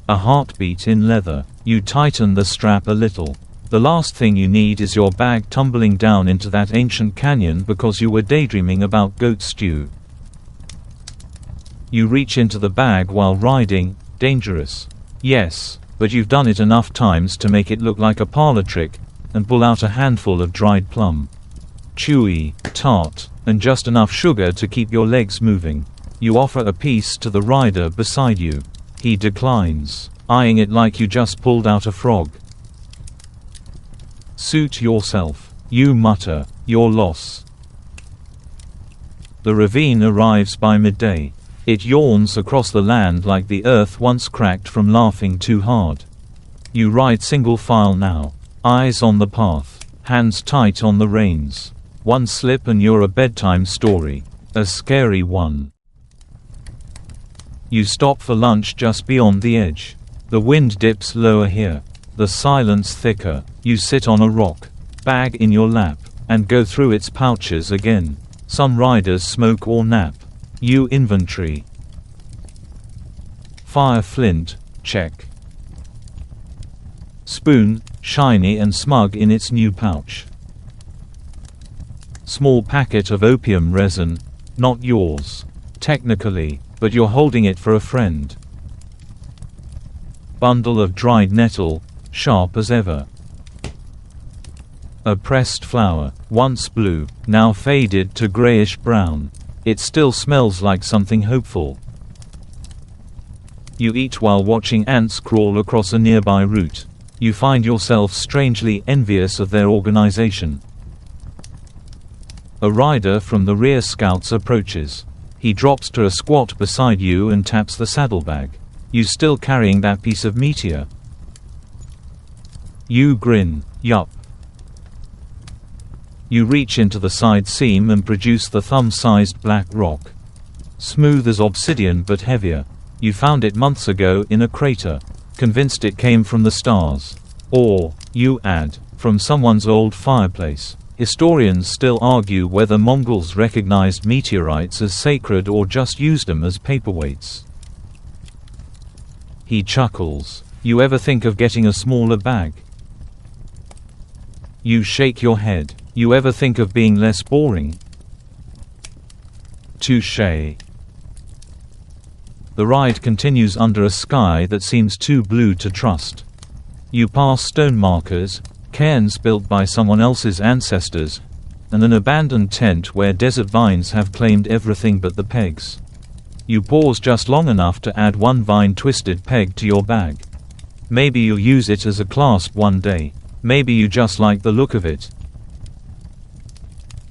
A heartbeat in leather. You tighten the strap a little. The last thing you need is your bag tumbling down into that ancient canyon because you were daydreaming about goat stew. You reach into the bag while riding. Dangerous. Yes, but you've done it enough times to make it look like a parlor trick, and pull out a handful of dried plum. Chewy, tart, and just enough sugar to keep your legs moving. You offer a piece to the rider beside you. He declines, eyeing it like you just pulled out a frog. Suit yourself. You mutter, your loss. The ravine arrives by midday. It yawns across the land like the earth once cracked from laughing too hard. You ride single file now. Eyes on the path. Hands tight on the reins. One slip and you're a bedtime story. A scary one. You stop for lunch just beyond the edge. The wind dips lower here. The silence thicker. You sit on a rock, bag in your lap, and go through its pouches again. Some riders smoke or nap. You inventory. Fire flint, check. Spoon, shiny and smug in its new pouch. Small packet of opium resin, not yours. Technically, but you're holding it for a friend. Bundle of dried nettle, sharp as ever. A pressed flower, once blue, now faded to grayish brown. It still smells like something hopeful. You eat while watching ants crawl across a nearby route. You find yourself strangely envious of their organization. A rider from the rear scouts approaches. He drops to a squat beside you and taps the saddlebag. You still carrying that piece of meteor? You grin, yup. You reach into the side seam and produce the thumb-sized black rock. Smooth as obsidian but heavier. You found it months ago in a crater. Convinced it came from the stars. Or, you add, from someone's old fireplace. Historians still argue whether Mongols recognized meteorites as sacred or just used them as paperweights. He chuckles. You ever think of getting a smaller bag? You shake your head. You ever think of being less boring? Touché. The ride continues under a sky that seems too blue to trust. You pass stone markers, cairns built by someone else's ancestors, and an abandoned tent where desert vines have claimed everything but the pegs. You pause just long enough to add one vine-twisted peg to your bag. Maybe you'll use it as a clasp one day. Maybe you just like the look of it.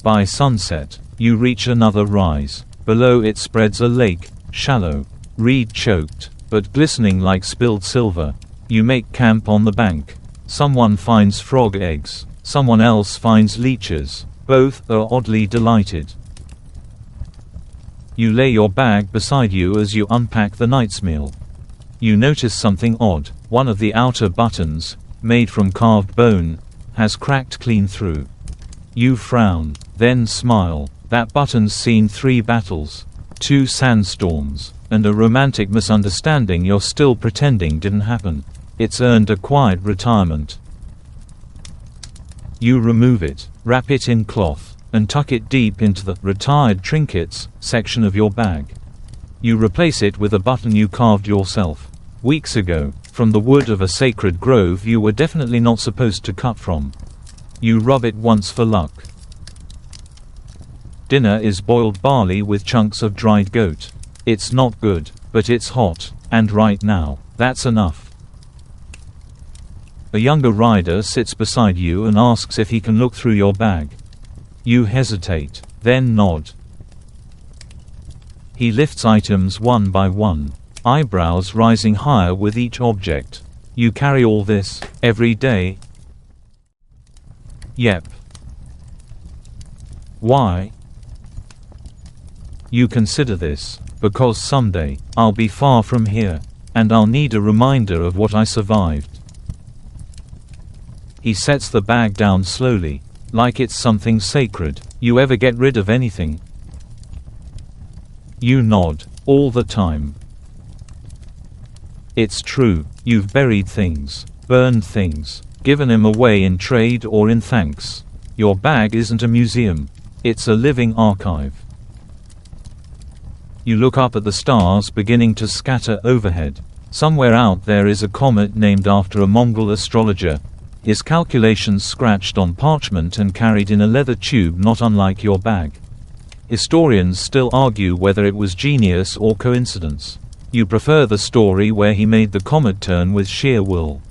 By sunset, you reach another rise. Below it spreads a lake, shallow, reed-choked, but glistening like spilled silver. You make camp on the bank. Someone finds frog eggs. Someone else finds leeches. Both are oddly delighted. You lay your bag beside you as you unpack the night's meal. You notice something odd. One of the outer buttons, made from carved bone, has cracked clean through. You frown, then smile. That button's seen 3 battles, 2 sandstorms, and a romantic misunderstanding you're still pretending didn't happen. It's earned a quiet retirement. You remove it, wrap it in cloth, and tuck it deep into the retired trinkets section of your bag. You replace it with a button you carved yourself weeks ago, from the wood of a sacred grove you were definitely not supposed to cut from. You rub it once for luck. Dinner is boiled barley with chunks of dried goat. It's not good, but it's hot, and right now, that's enough. A younger rider sits beside you and asks if he can look through your bag. You hesitate, then nod. He lifts items one by one, eyebrows rising higher with each object. You carry all this, every day? Yep. Why? You consider this, because someday, I'll be far from here. and I'll need a reminder of what I survived." He sets the bag down slowly, like it's something sacred. "You ever get rid of anything?" You nod. "All the time." "It's true, you've buried things, burned things, given him away in trade or in thanks. Your bag isn't a museum. It's a living archive." You look up at the stars beginning to scatter overhead. Somewhere out there is a comet named after a Mongol astrologer, his calculations scratched on parchment and carried in a leather tube not unlike your bag. Historians still argue whether it was genius or coincidence. You prefer the story where he made the comet turn with sheer will.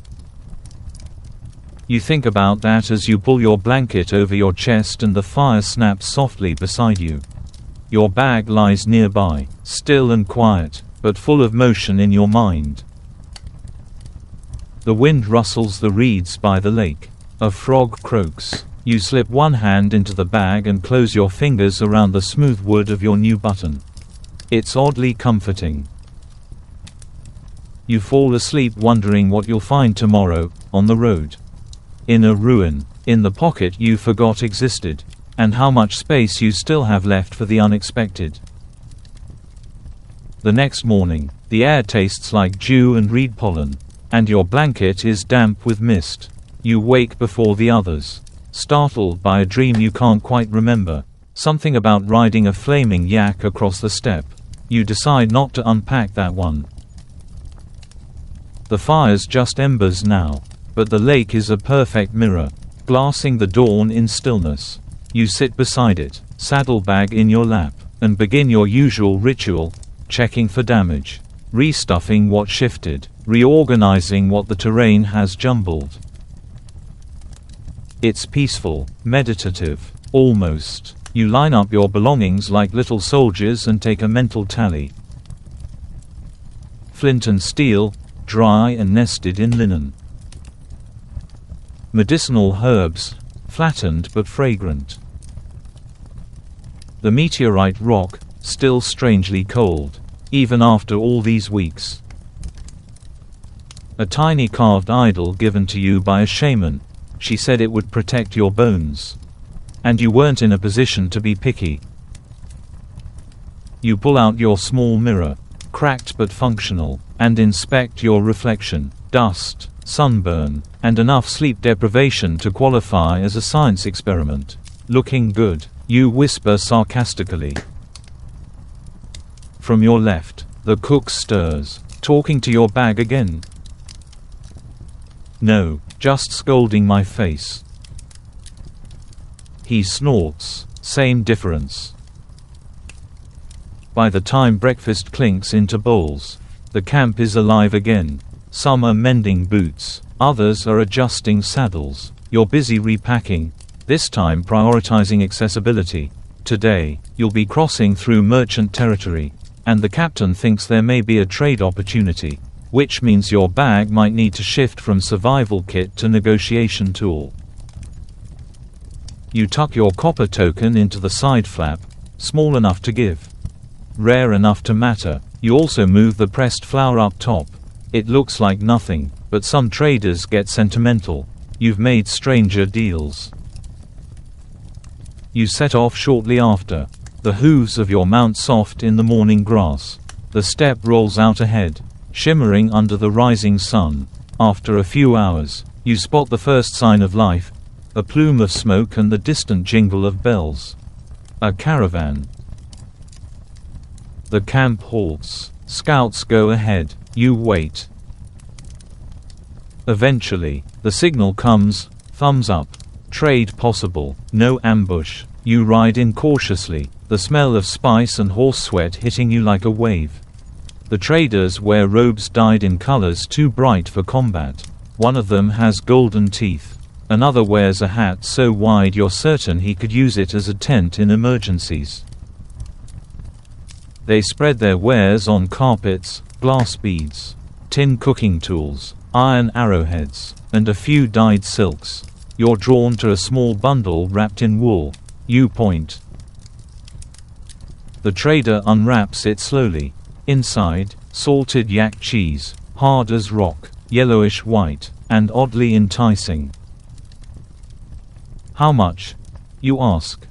You think about that as you pull your blanket over your chest and the fire snaps softly beside you. Your bag lies nearby, still and quiet, but full of motion in your mind. The wind rustles the reeds by the lake. A frog croaks. You slip one hand into the bag and close your fingers around the smooth wood of your new button. It's oddly comforting. You fall asleep wondering what you'll find tomorrow, on the road. In a ruin, in the pocket you forgot existed, and how much space you still have left for the unexpected. The next morning, the air tastes like dew and reed pollen, and your blanket is damp with mist. You wake before the others, startled by a dream you can't quite remember, something about riding a flaming yak across the steppe. You decide not to unpack that one. The fire's just embers now, but the lake is a perfect mirror, glassing the dawn in stillness. You sit beside it, saddlebag in your lap, and begin your usual ritual, checking for damage, restuffing what shifted, reorganizing what the terrain has jumbled. It's peaceful, meditative, almost. You line up your belongings like little soldiers and take a mental tally. Flint and steel, dry and nested in linen. Medicinal herbs, flattened but fragrant. The meteorite rock, still strangely cold, even after all these weeks. A tiny carved idol given to you by a shaman. She said it would protect your bones. And you weren't in a position to be picky. You pull out your small mirror, cracked but functional, and inspect your reflection. Dust, sunburn, and enough sleep deprivation to qualify as a science experiment. Looking good, you whisper sarcastically. From your left, the cook stirs, talking to your bag again. No, just scolding my face. He snorts, same difference. By the time breakfast clinks into bowls, the camp is alive again. Some are mending boots, others are adjusting saddles. You're busy repacking, this time prioritizing accessibility. Today, you'll be crossing through merchant territory, and the captain thinks there may be a trade opportunity, which means your bag might need to shift from survival kit to negotiation tool. You tuck your copper token into the side flap, small enough to give, rare enough to matter. You also move the pressed flower up top. It looks like nothing, but some traders get sentimental. You've made stranger deals. You set off shortly after, the hooves of your mount soft in the morning grass. The steppe rolls out ahead, shimmering under the rising sun. After a few hours, you spot the first sign of life, a plume of smoke and the distant jingle of bells. A caravan. The camp halts. Scouts go ahead. You wait. Eventually, the signal comes, thumbs up. Trade possible, no ambush. You ride in cautiously, the smell of spice and horse sweat hitting you like a wave. The traders wear robes dyed in colors too bright for combat. One of them has golden teeth. Another wears a hat so wide you're certain he could use it as a tent in emergencies. They spread their wares on carpets, glass beads, tin cooking tools, iron arrowheads, and a few dyed silks. You're drawn to a small bundle wrapped in wool. You point. The trader unwraps it slowly. Inside, salted yak cheese, hard as rock, yellowish white, and oddly enticing. How much? You ask.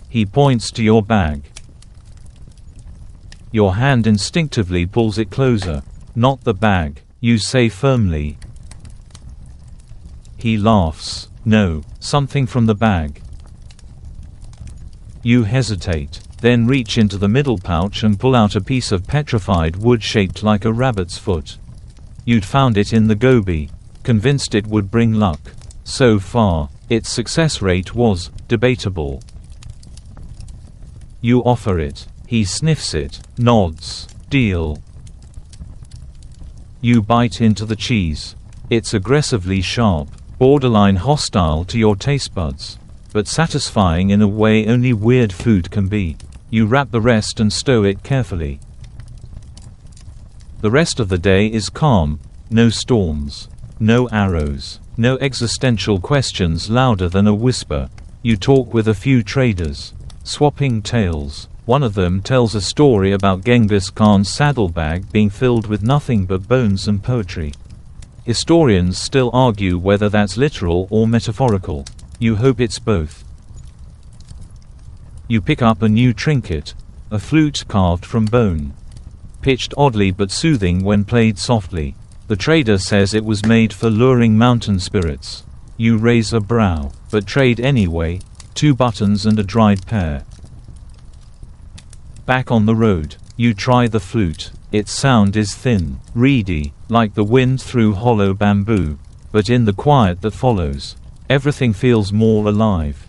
He points to your bag. Your hand instinctively pulls it closer. Not the bag, you say firmly. He laughs. No, something from the bag. You hesitate, then reach into the middle pouch and pull out a piece of petrified wood shaped like a rabbit's foot. You'd found it in the Gobi, convinced it would bring luck. So far, its success rate was debatable. You offer it. He sniffs it, nods. Deal. You bite into the cheese. It's aggressively sharp, borderline hostile to your taste buds, but satisfying in a way only weird food can be. You wrap the rest and stow it carefully. The rest of the day is calm. No storms. No arrows. No existential questions louder than a whisper. You talk with a few traders, swapping tales. One of them tells a story about Genghis Khan's saddlebag being filled with nothing but bones and poetry. Historians still argue whether that's literal or metaphorical. You hope it's both. You pick up a new trinket, a flute carved from bone. Pitched oddly but soothing when played softly. The trader says it was made for luring mountain spirits. You raise a brow, but trade anyway. 2 buttons and a dried pear. Back on the road, you try the flute. Its sound is thin, reedy, like the wind through hollow bamboo. But in the quiet that follows, everything feels more alive.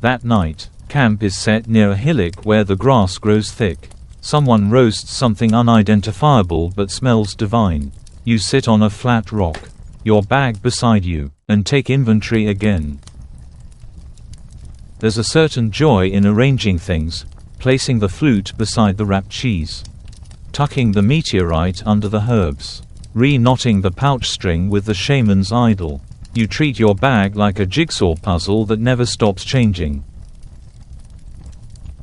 That night, camp is set near a hillock where the grass grows thick. Someone roasts something unidentifiable but smells divine. You sit on a flat rock, your bag beside you, and take inventory again. There's a certain joy in arranging things, placing the flute beside the wrapped cheese, tucking the meteorite under the herbs, re-knotting the pouch string with the shaman's idol. You treat your bag like a jigsaw puzzle that never stops changing.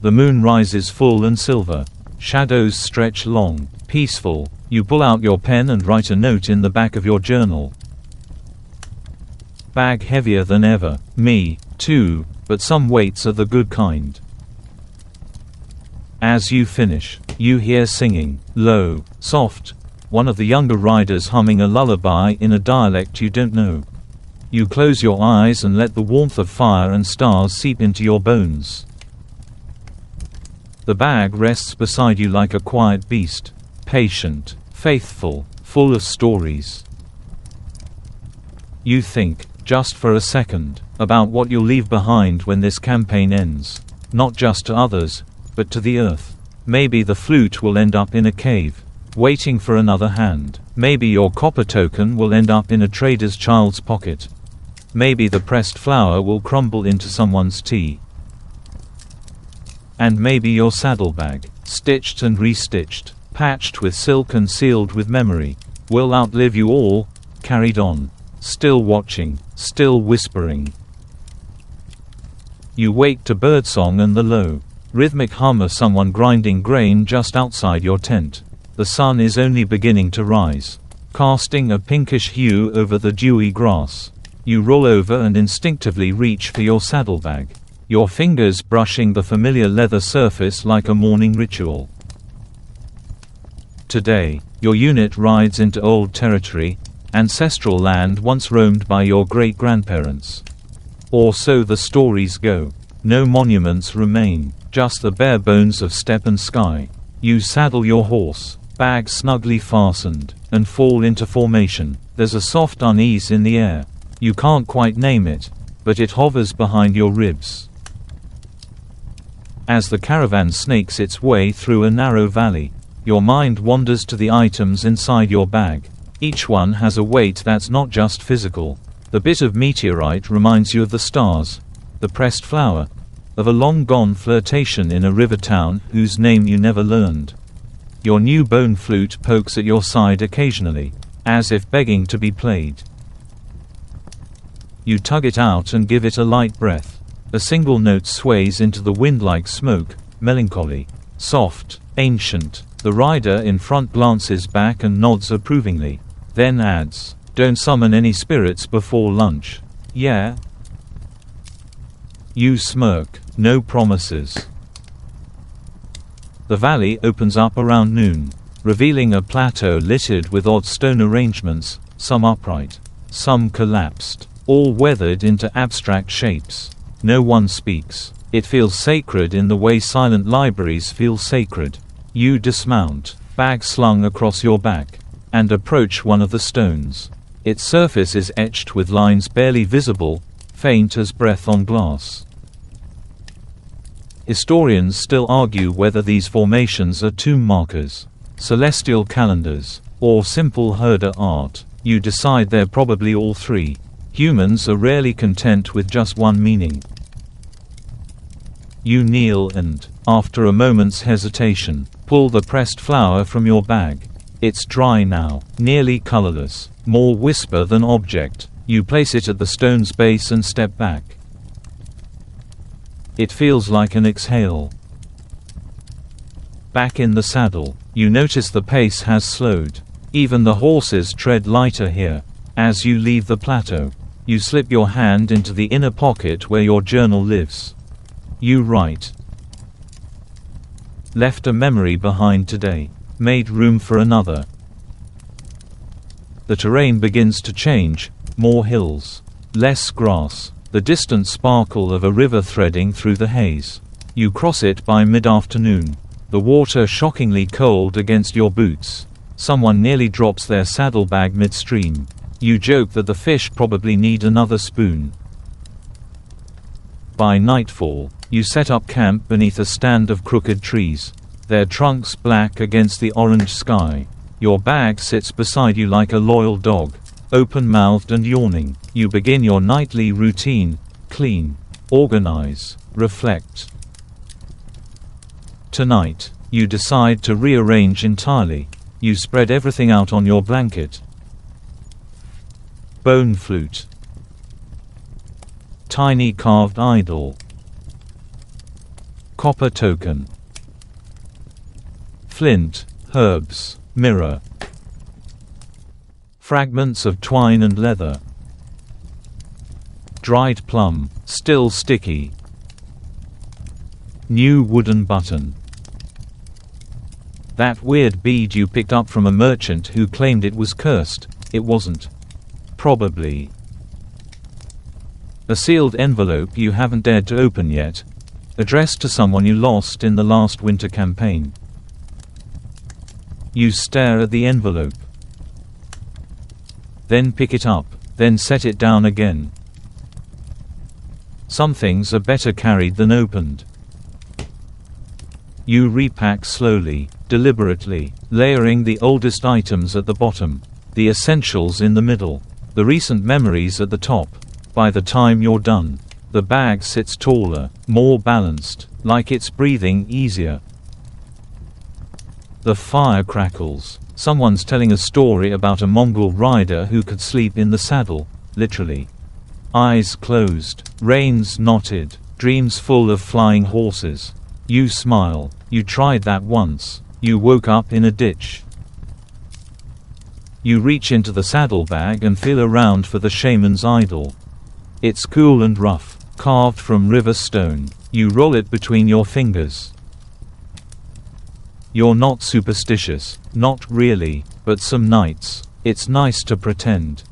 The moon rises full and silver. Shadows stretch long, peaceful. You pull out your pen and write a note in the back of your journal. Bag heavier than ever. Me, too, but some weights are the good kind. As you finish, you hear singing, low, soft, one of the younger riders humming a lullaby in a dialect you don't know. You close your eyes and let the warmth of fire and stars seep into your bones. The bag rests beside you like a quiet beast, patient, faithful, full of stories. You think, just for a second, about what you'll leave behind when this campaign ends. Not just to others, but to the earth. Maybe the flute will end up in a cave, waiting for another hand. Maybe your copper token will end up in a trader's child's pocket. Maybe the pressed flower will crumble into someone's tea. And maybe your saddlebag, stitched and restitched, patched with silk and sealed with memory, will outlive you all, carried on, still watching, still whispering. You wake to birdsong and the low, rhythmic hum of someone grinding grain just outside your tent. The sun is only beginning to rise, casting a pinkish hue over the dewy grass. You roll over and instinctively reach for your saddlebag, your fingers brushing the familiar leather surface like a morning ritual. Today, your unit rides into old territory, ancestral land once roamed by your great-grandparents. Or so the stories go. No monuments remain, just the bare bones of steppe and sky. You saddle your horse, bag snugly fastened, and fall into formation. There's a soft unease in the air. You can't quite name it, but it hovers behind your ribs. As the caravan snakes its way through a narrow valley, your mind wanders to the items inside your bag. Each one has a weight that's not just physical. The bit of meteorite reminds you of the stars, the pressed flower, of a long-gone flirtation in a river town whose name you never learned. Your new bone flute pokes at your side occasionally, as if begging to be played. You tug it out and give it a light breath. A single note sways into the wind like smoke, melancholy, Soft, ancient. The rider in front glances back and nods approvingly. Then adds, "Don't summon any spirits before lunch." "Yeah." You smirk. No promises. The valley opens up around noon, revealing a plateau littered with odd stone arrangements, some upright, some collapsed, all weathered into abstract shapes. No one speaks. It feels sacred in the way silent libraries feel sacred. You dismount, bag slung across your back, and approach one of the stones. Its surface is etched with lines barely visible, faint as breath on glass. Historians still argue whether these formations are tomb markers, celestial calendars, or simple herder art. You decide they're probably all three. Humans are rarely content with just one meaning. You kneel and, after a moment's hesitation, pull the pressed flower from your bag. It's dry now, nearly colorless, more whisper than object. You place it at the stone's base and step back. It feels like an exhale. Back in the saddle, you notice the pace has slowed. Even the horses tread lighter here. As you leave the plateau, you slip your hand into the inner pocket where your journal lives. You write. Left a memory behind today. Made room for another. The terrain begins to change. More hills. Less grass. The distant sparkle of a river threading through the haze. You cross it by mid-afternoon. The water shockingly cold against your boots. Someone nearly drops their saddlebag midstream. You joke that the fish probably need another spoon. By nightfall, you set up camp beneath a stand of crooked trees, their trunks black against the orange sky. Your bag sits beside you like a loyal dog, open-mouthed and yawning. You begin your nightly routine: clean, organize, reflect. Tonight, you decide to rearrange entirely. You spread everything out on your blanket. Bone flute. Tiny carved idol. Copper token. Flint, herbs, mirror. Fragments of twine and leather. Dried plum, still sticky. New wooden button. That weird bead you picked up from a merchant who claimed it was cursed. It wasn't. Probably. A sealed envelope you haven't dared to open yet, addressed to someone you lost in the last winter campaign. You stare at the envelope. Then pick it up, then set it down again. Some things are better carried than opened. You repack slowly, deliberately, layering the oldest items at the bottom, the essentials in the middle, the recent memories at the top. By the time you're done, the bag sits taller, more balanced, like it's breathing easier. The fire crackles. Someone's telling a story about a Mongol rider who could sleep in the saddle, literally. Eyes closed, reins knotted, dreams full of flying horses. You smile. You tried that once. You woke up in a ditch. You reach into the saddlebag and feel around for the shaman's idol. It's cool and rough, carved from river stone. You roll it between your fingers. You're not superstitious, not really, but some nights, it's nice to pretend.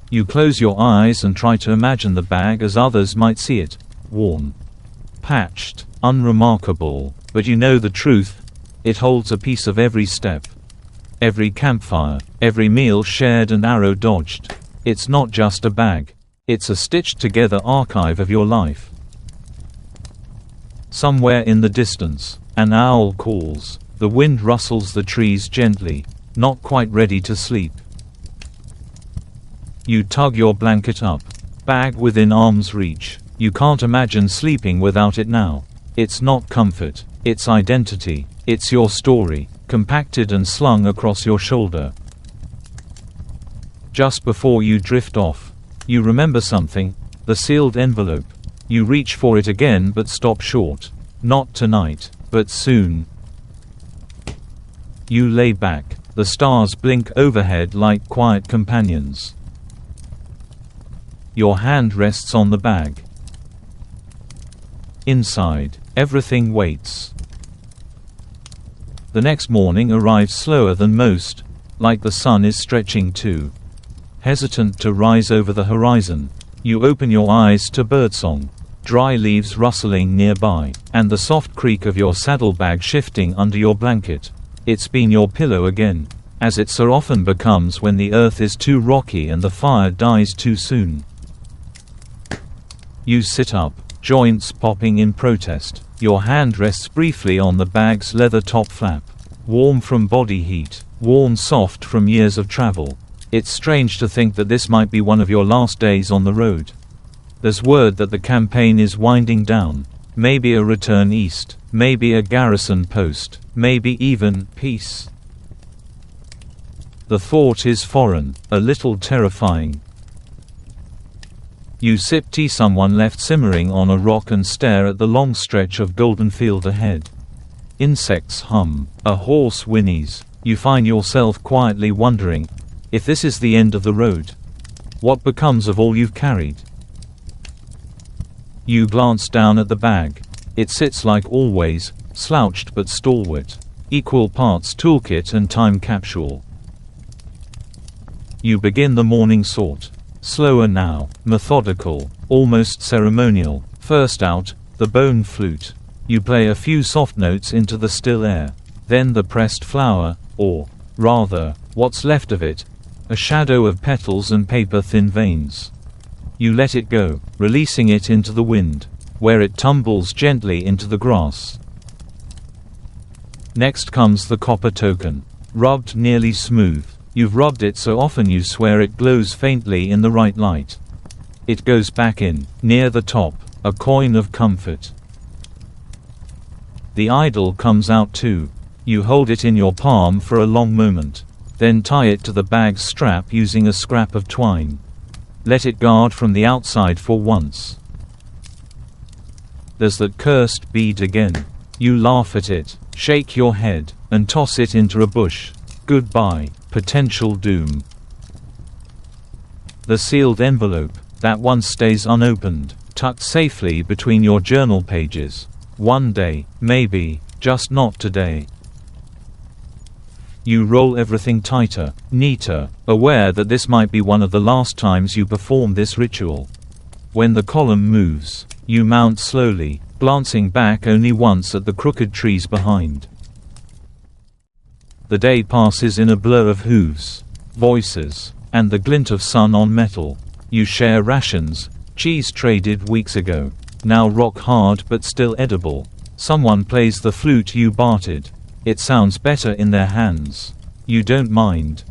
You close your eyes and try to imagine the bag as others might see it, worn, patched, unremarkable, but you know the truth, it holds a piece of every step. Every campfire, every meal shared and arrow dodged. It's not just a bag. It's a stitched-together archive of your life. Somewhere in the distance, an owl calls. The wind rustles the trees gently, not quite ready to sleep. You tug your blanket up. Bag within arm's reach. You can't imagine sleeping without it now. It's not comfort. It's identity. It's your story, compacted and slung across your shoulder. Just before you drift off, you remember something, the sealed envelope. You reach for it again but stop short. Not tonight, but soon. You lay back. The stars blink overhead like quiet companions. Your hand rests on the bag. Inside, everything waits. The next morning arrives slower than most, like the sun is stretching too. Hesitant to rise over the horizon, you open your eyes to birdsong, dry leaves rustling nearby, and the soft creak of your saddlebag shifting under your blanket. It's been your pillow again, as it so often becomes when the earth is too rocky and the fire dies too soon. You sit up, joints popping in protest. Your hand rests briefly on the bag's leather top flap. Warm from body heat, worn soft from years of travel. It's strange to think that this might be one of your last days on the road. There's word that the campaign is winding down. Maybe a return east, maybe a garrison post, maybe even peace. The thought is foreign, a little terrifying. You sip tea someone left simmering on a rock and stare at the long stretch of golden field ahead. Insects hum, a horse whinnies. You find yourself quietly wondering, if this is the end of the road, what becomes of all you've carried? You glance down at the bag. It sits like always, slouched but stalwart, equal parts toolkit and time capsule. You begin the morning sort. Slower now, methodical, almost ceremonial. First out, the bone flute. You play a few soft notes into the still air. Then the pressed flower, or, rather, what's left of it, a shadow of petals and paper-thin veins. You let it go, releasing it into the wind, where it tumbles gently into the grass. Next comes the copper token, rubbed nearly smooth. You've rubbed it so often you swear it glows faintly in the right light. It goes back in, near the top, a coin of comfort. The idol comes out too. You hold it in your palm for a long moment, then tie it to the bag's strap using a scrap of twine. Let it guard from the outside for once. There's that cursed bead again. You laugh at it, shake your head, and toss it into a bush. Goodbye, potential doom. The sealed envelope, that one stays unopened, tucked safely between your journal pages. One day, maybe, just not today. You roll everything tighter, neater, aware that this might be one of the last times you perform this ritual. When the column moves, you mount slowly, glancing back only once at the crooked trees behind. The day passes in a blur of hooves, voices, and the glint of sun on metal. You share rations, cheese traded weeks ago, now rock hard but still edible. Someone plays the flute you bartered. It sounds better in their hands. You don't mind.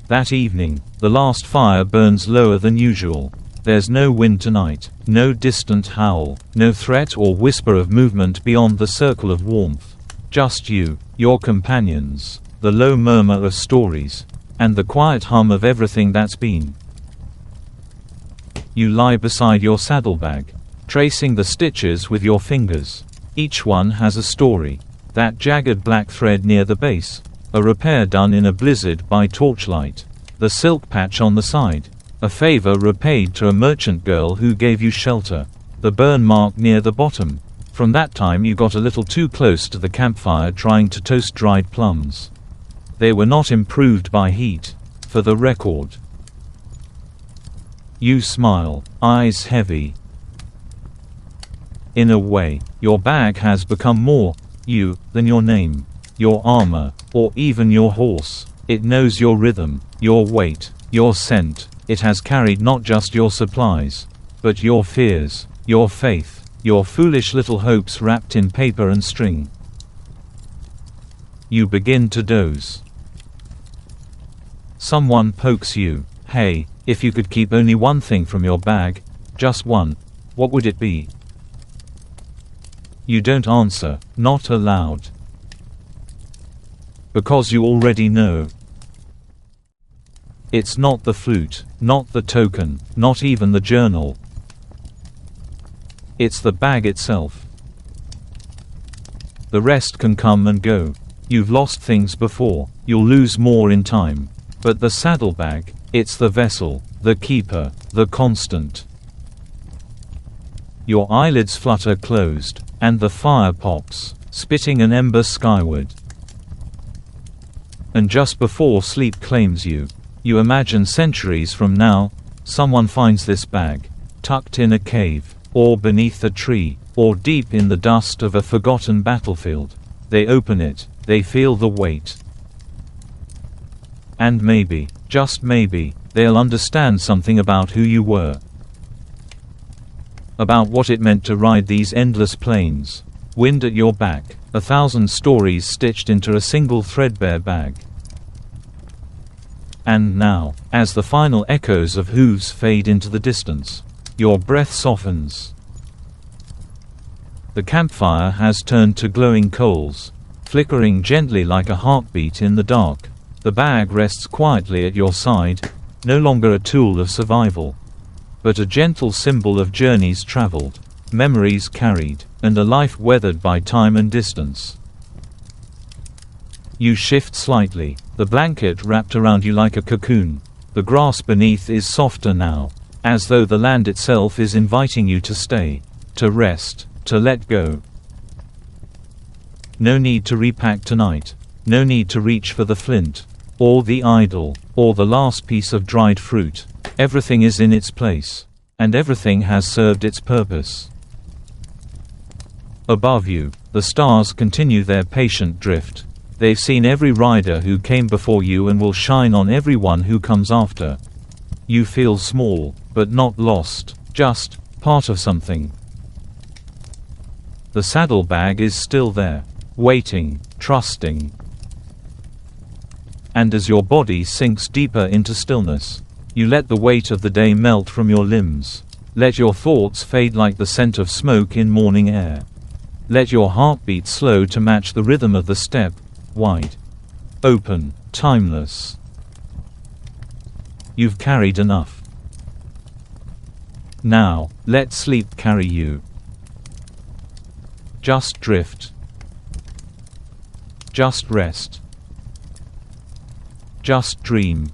That evening, the last fire burns lower than usual. There's no wind tonight, no distant howl, no threat or whisper of movement beyond the circle of warmth. Just you, your companions, the low murmur of stories, and the quiet hum of everything that's been. You lie beside your saddlebag, tracing the stitches with your fingers. Each one has a story. That jagged black thread near the base, a repair done in a blizzard by torchlight. The silk patch on the side, a favor repaid to a merchant girl who gave you shelter. The burn mark near the bottom. From that time you got a little too close to the campfire trying to toast dried plums. They were not improved by heat, for the record. You smile, eyes heavy. In a way, your bag has become more you than your name, your armor, or even your horse. It knows your rhythm, your weight, your scent. It has carried not just your supplies, but your fears, your faith, your foolish little hopes wrapped in paper and string. You begin to doze. Someone pokes you. Hey, if you could keep only one thing from your bag, just one, what would it be? You don't answer, not aloud. Because you already know. It's not the flute, not the token, not even the journal. It's the bag itself. The rest can come and go. You've lost things before, you'll lose more in time. But the saddlebag, it's the vessel, the keeper, the constant. Your eyelids flutter closed, and the fire pops, spitting an ember skyward. And just before sleep claims you, you imagine centuries from now, someone finds this bag, tucked in a cave, or beneath a tree, or deep in the dust of a forgotten battlefield. They open it, they feel the weight. And maybe, just maybe, they'll understand something about who you were. About what it meant to ride these endless plains. Wind at your back, 1,000 stories stitched into a single threadbare bag. And now, as the final echoes of hooves fade into the distance, your breath softens. The campfire has turned to glowing coals, flickering gently like a heartbeat in the dark. The bag rests quietly at your side, no longer a tool of survival, but a gentle symbol of journeys traveled, memories carried, and a life weathered by time and distance. You shift slightly, the blanket wrapped around you like a cocoon. The grass beneath is softer now, as though the land itself is inviting you to stay, to rest, to let go. No need to repack tonight. No need to reach for the flint, or the idol, or the last piece of dried fruit. Everything is in its place, and everything has served its purpose. Above you, the stars continue their patient drift. They've seen every rider who came before you and will shine on everyone who comes after. You feel small, but not lost, just part of something. The saddlebag is still there, waiting, trusting. And as your body sinks deeper into stillness, you let the weight of the day melt from your limbs. Let your thoughts fade like the scent of smoke in morning air. Let your heartbeat slow to match the rhythm of the step, wide, open, timeless. You've carried enough. Now, let sleep carry you. Just drift. Just rest. Just dream.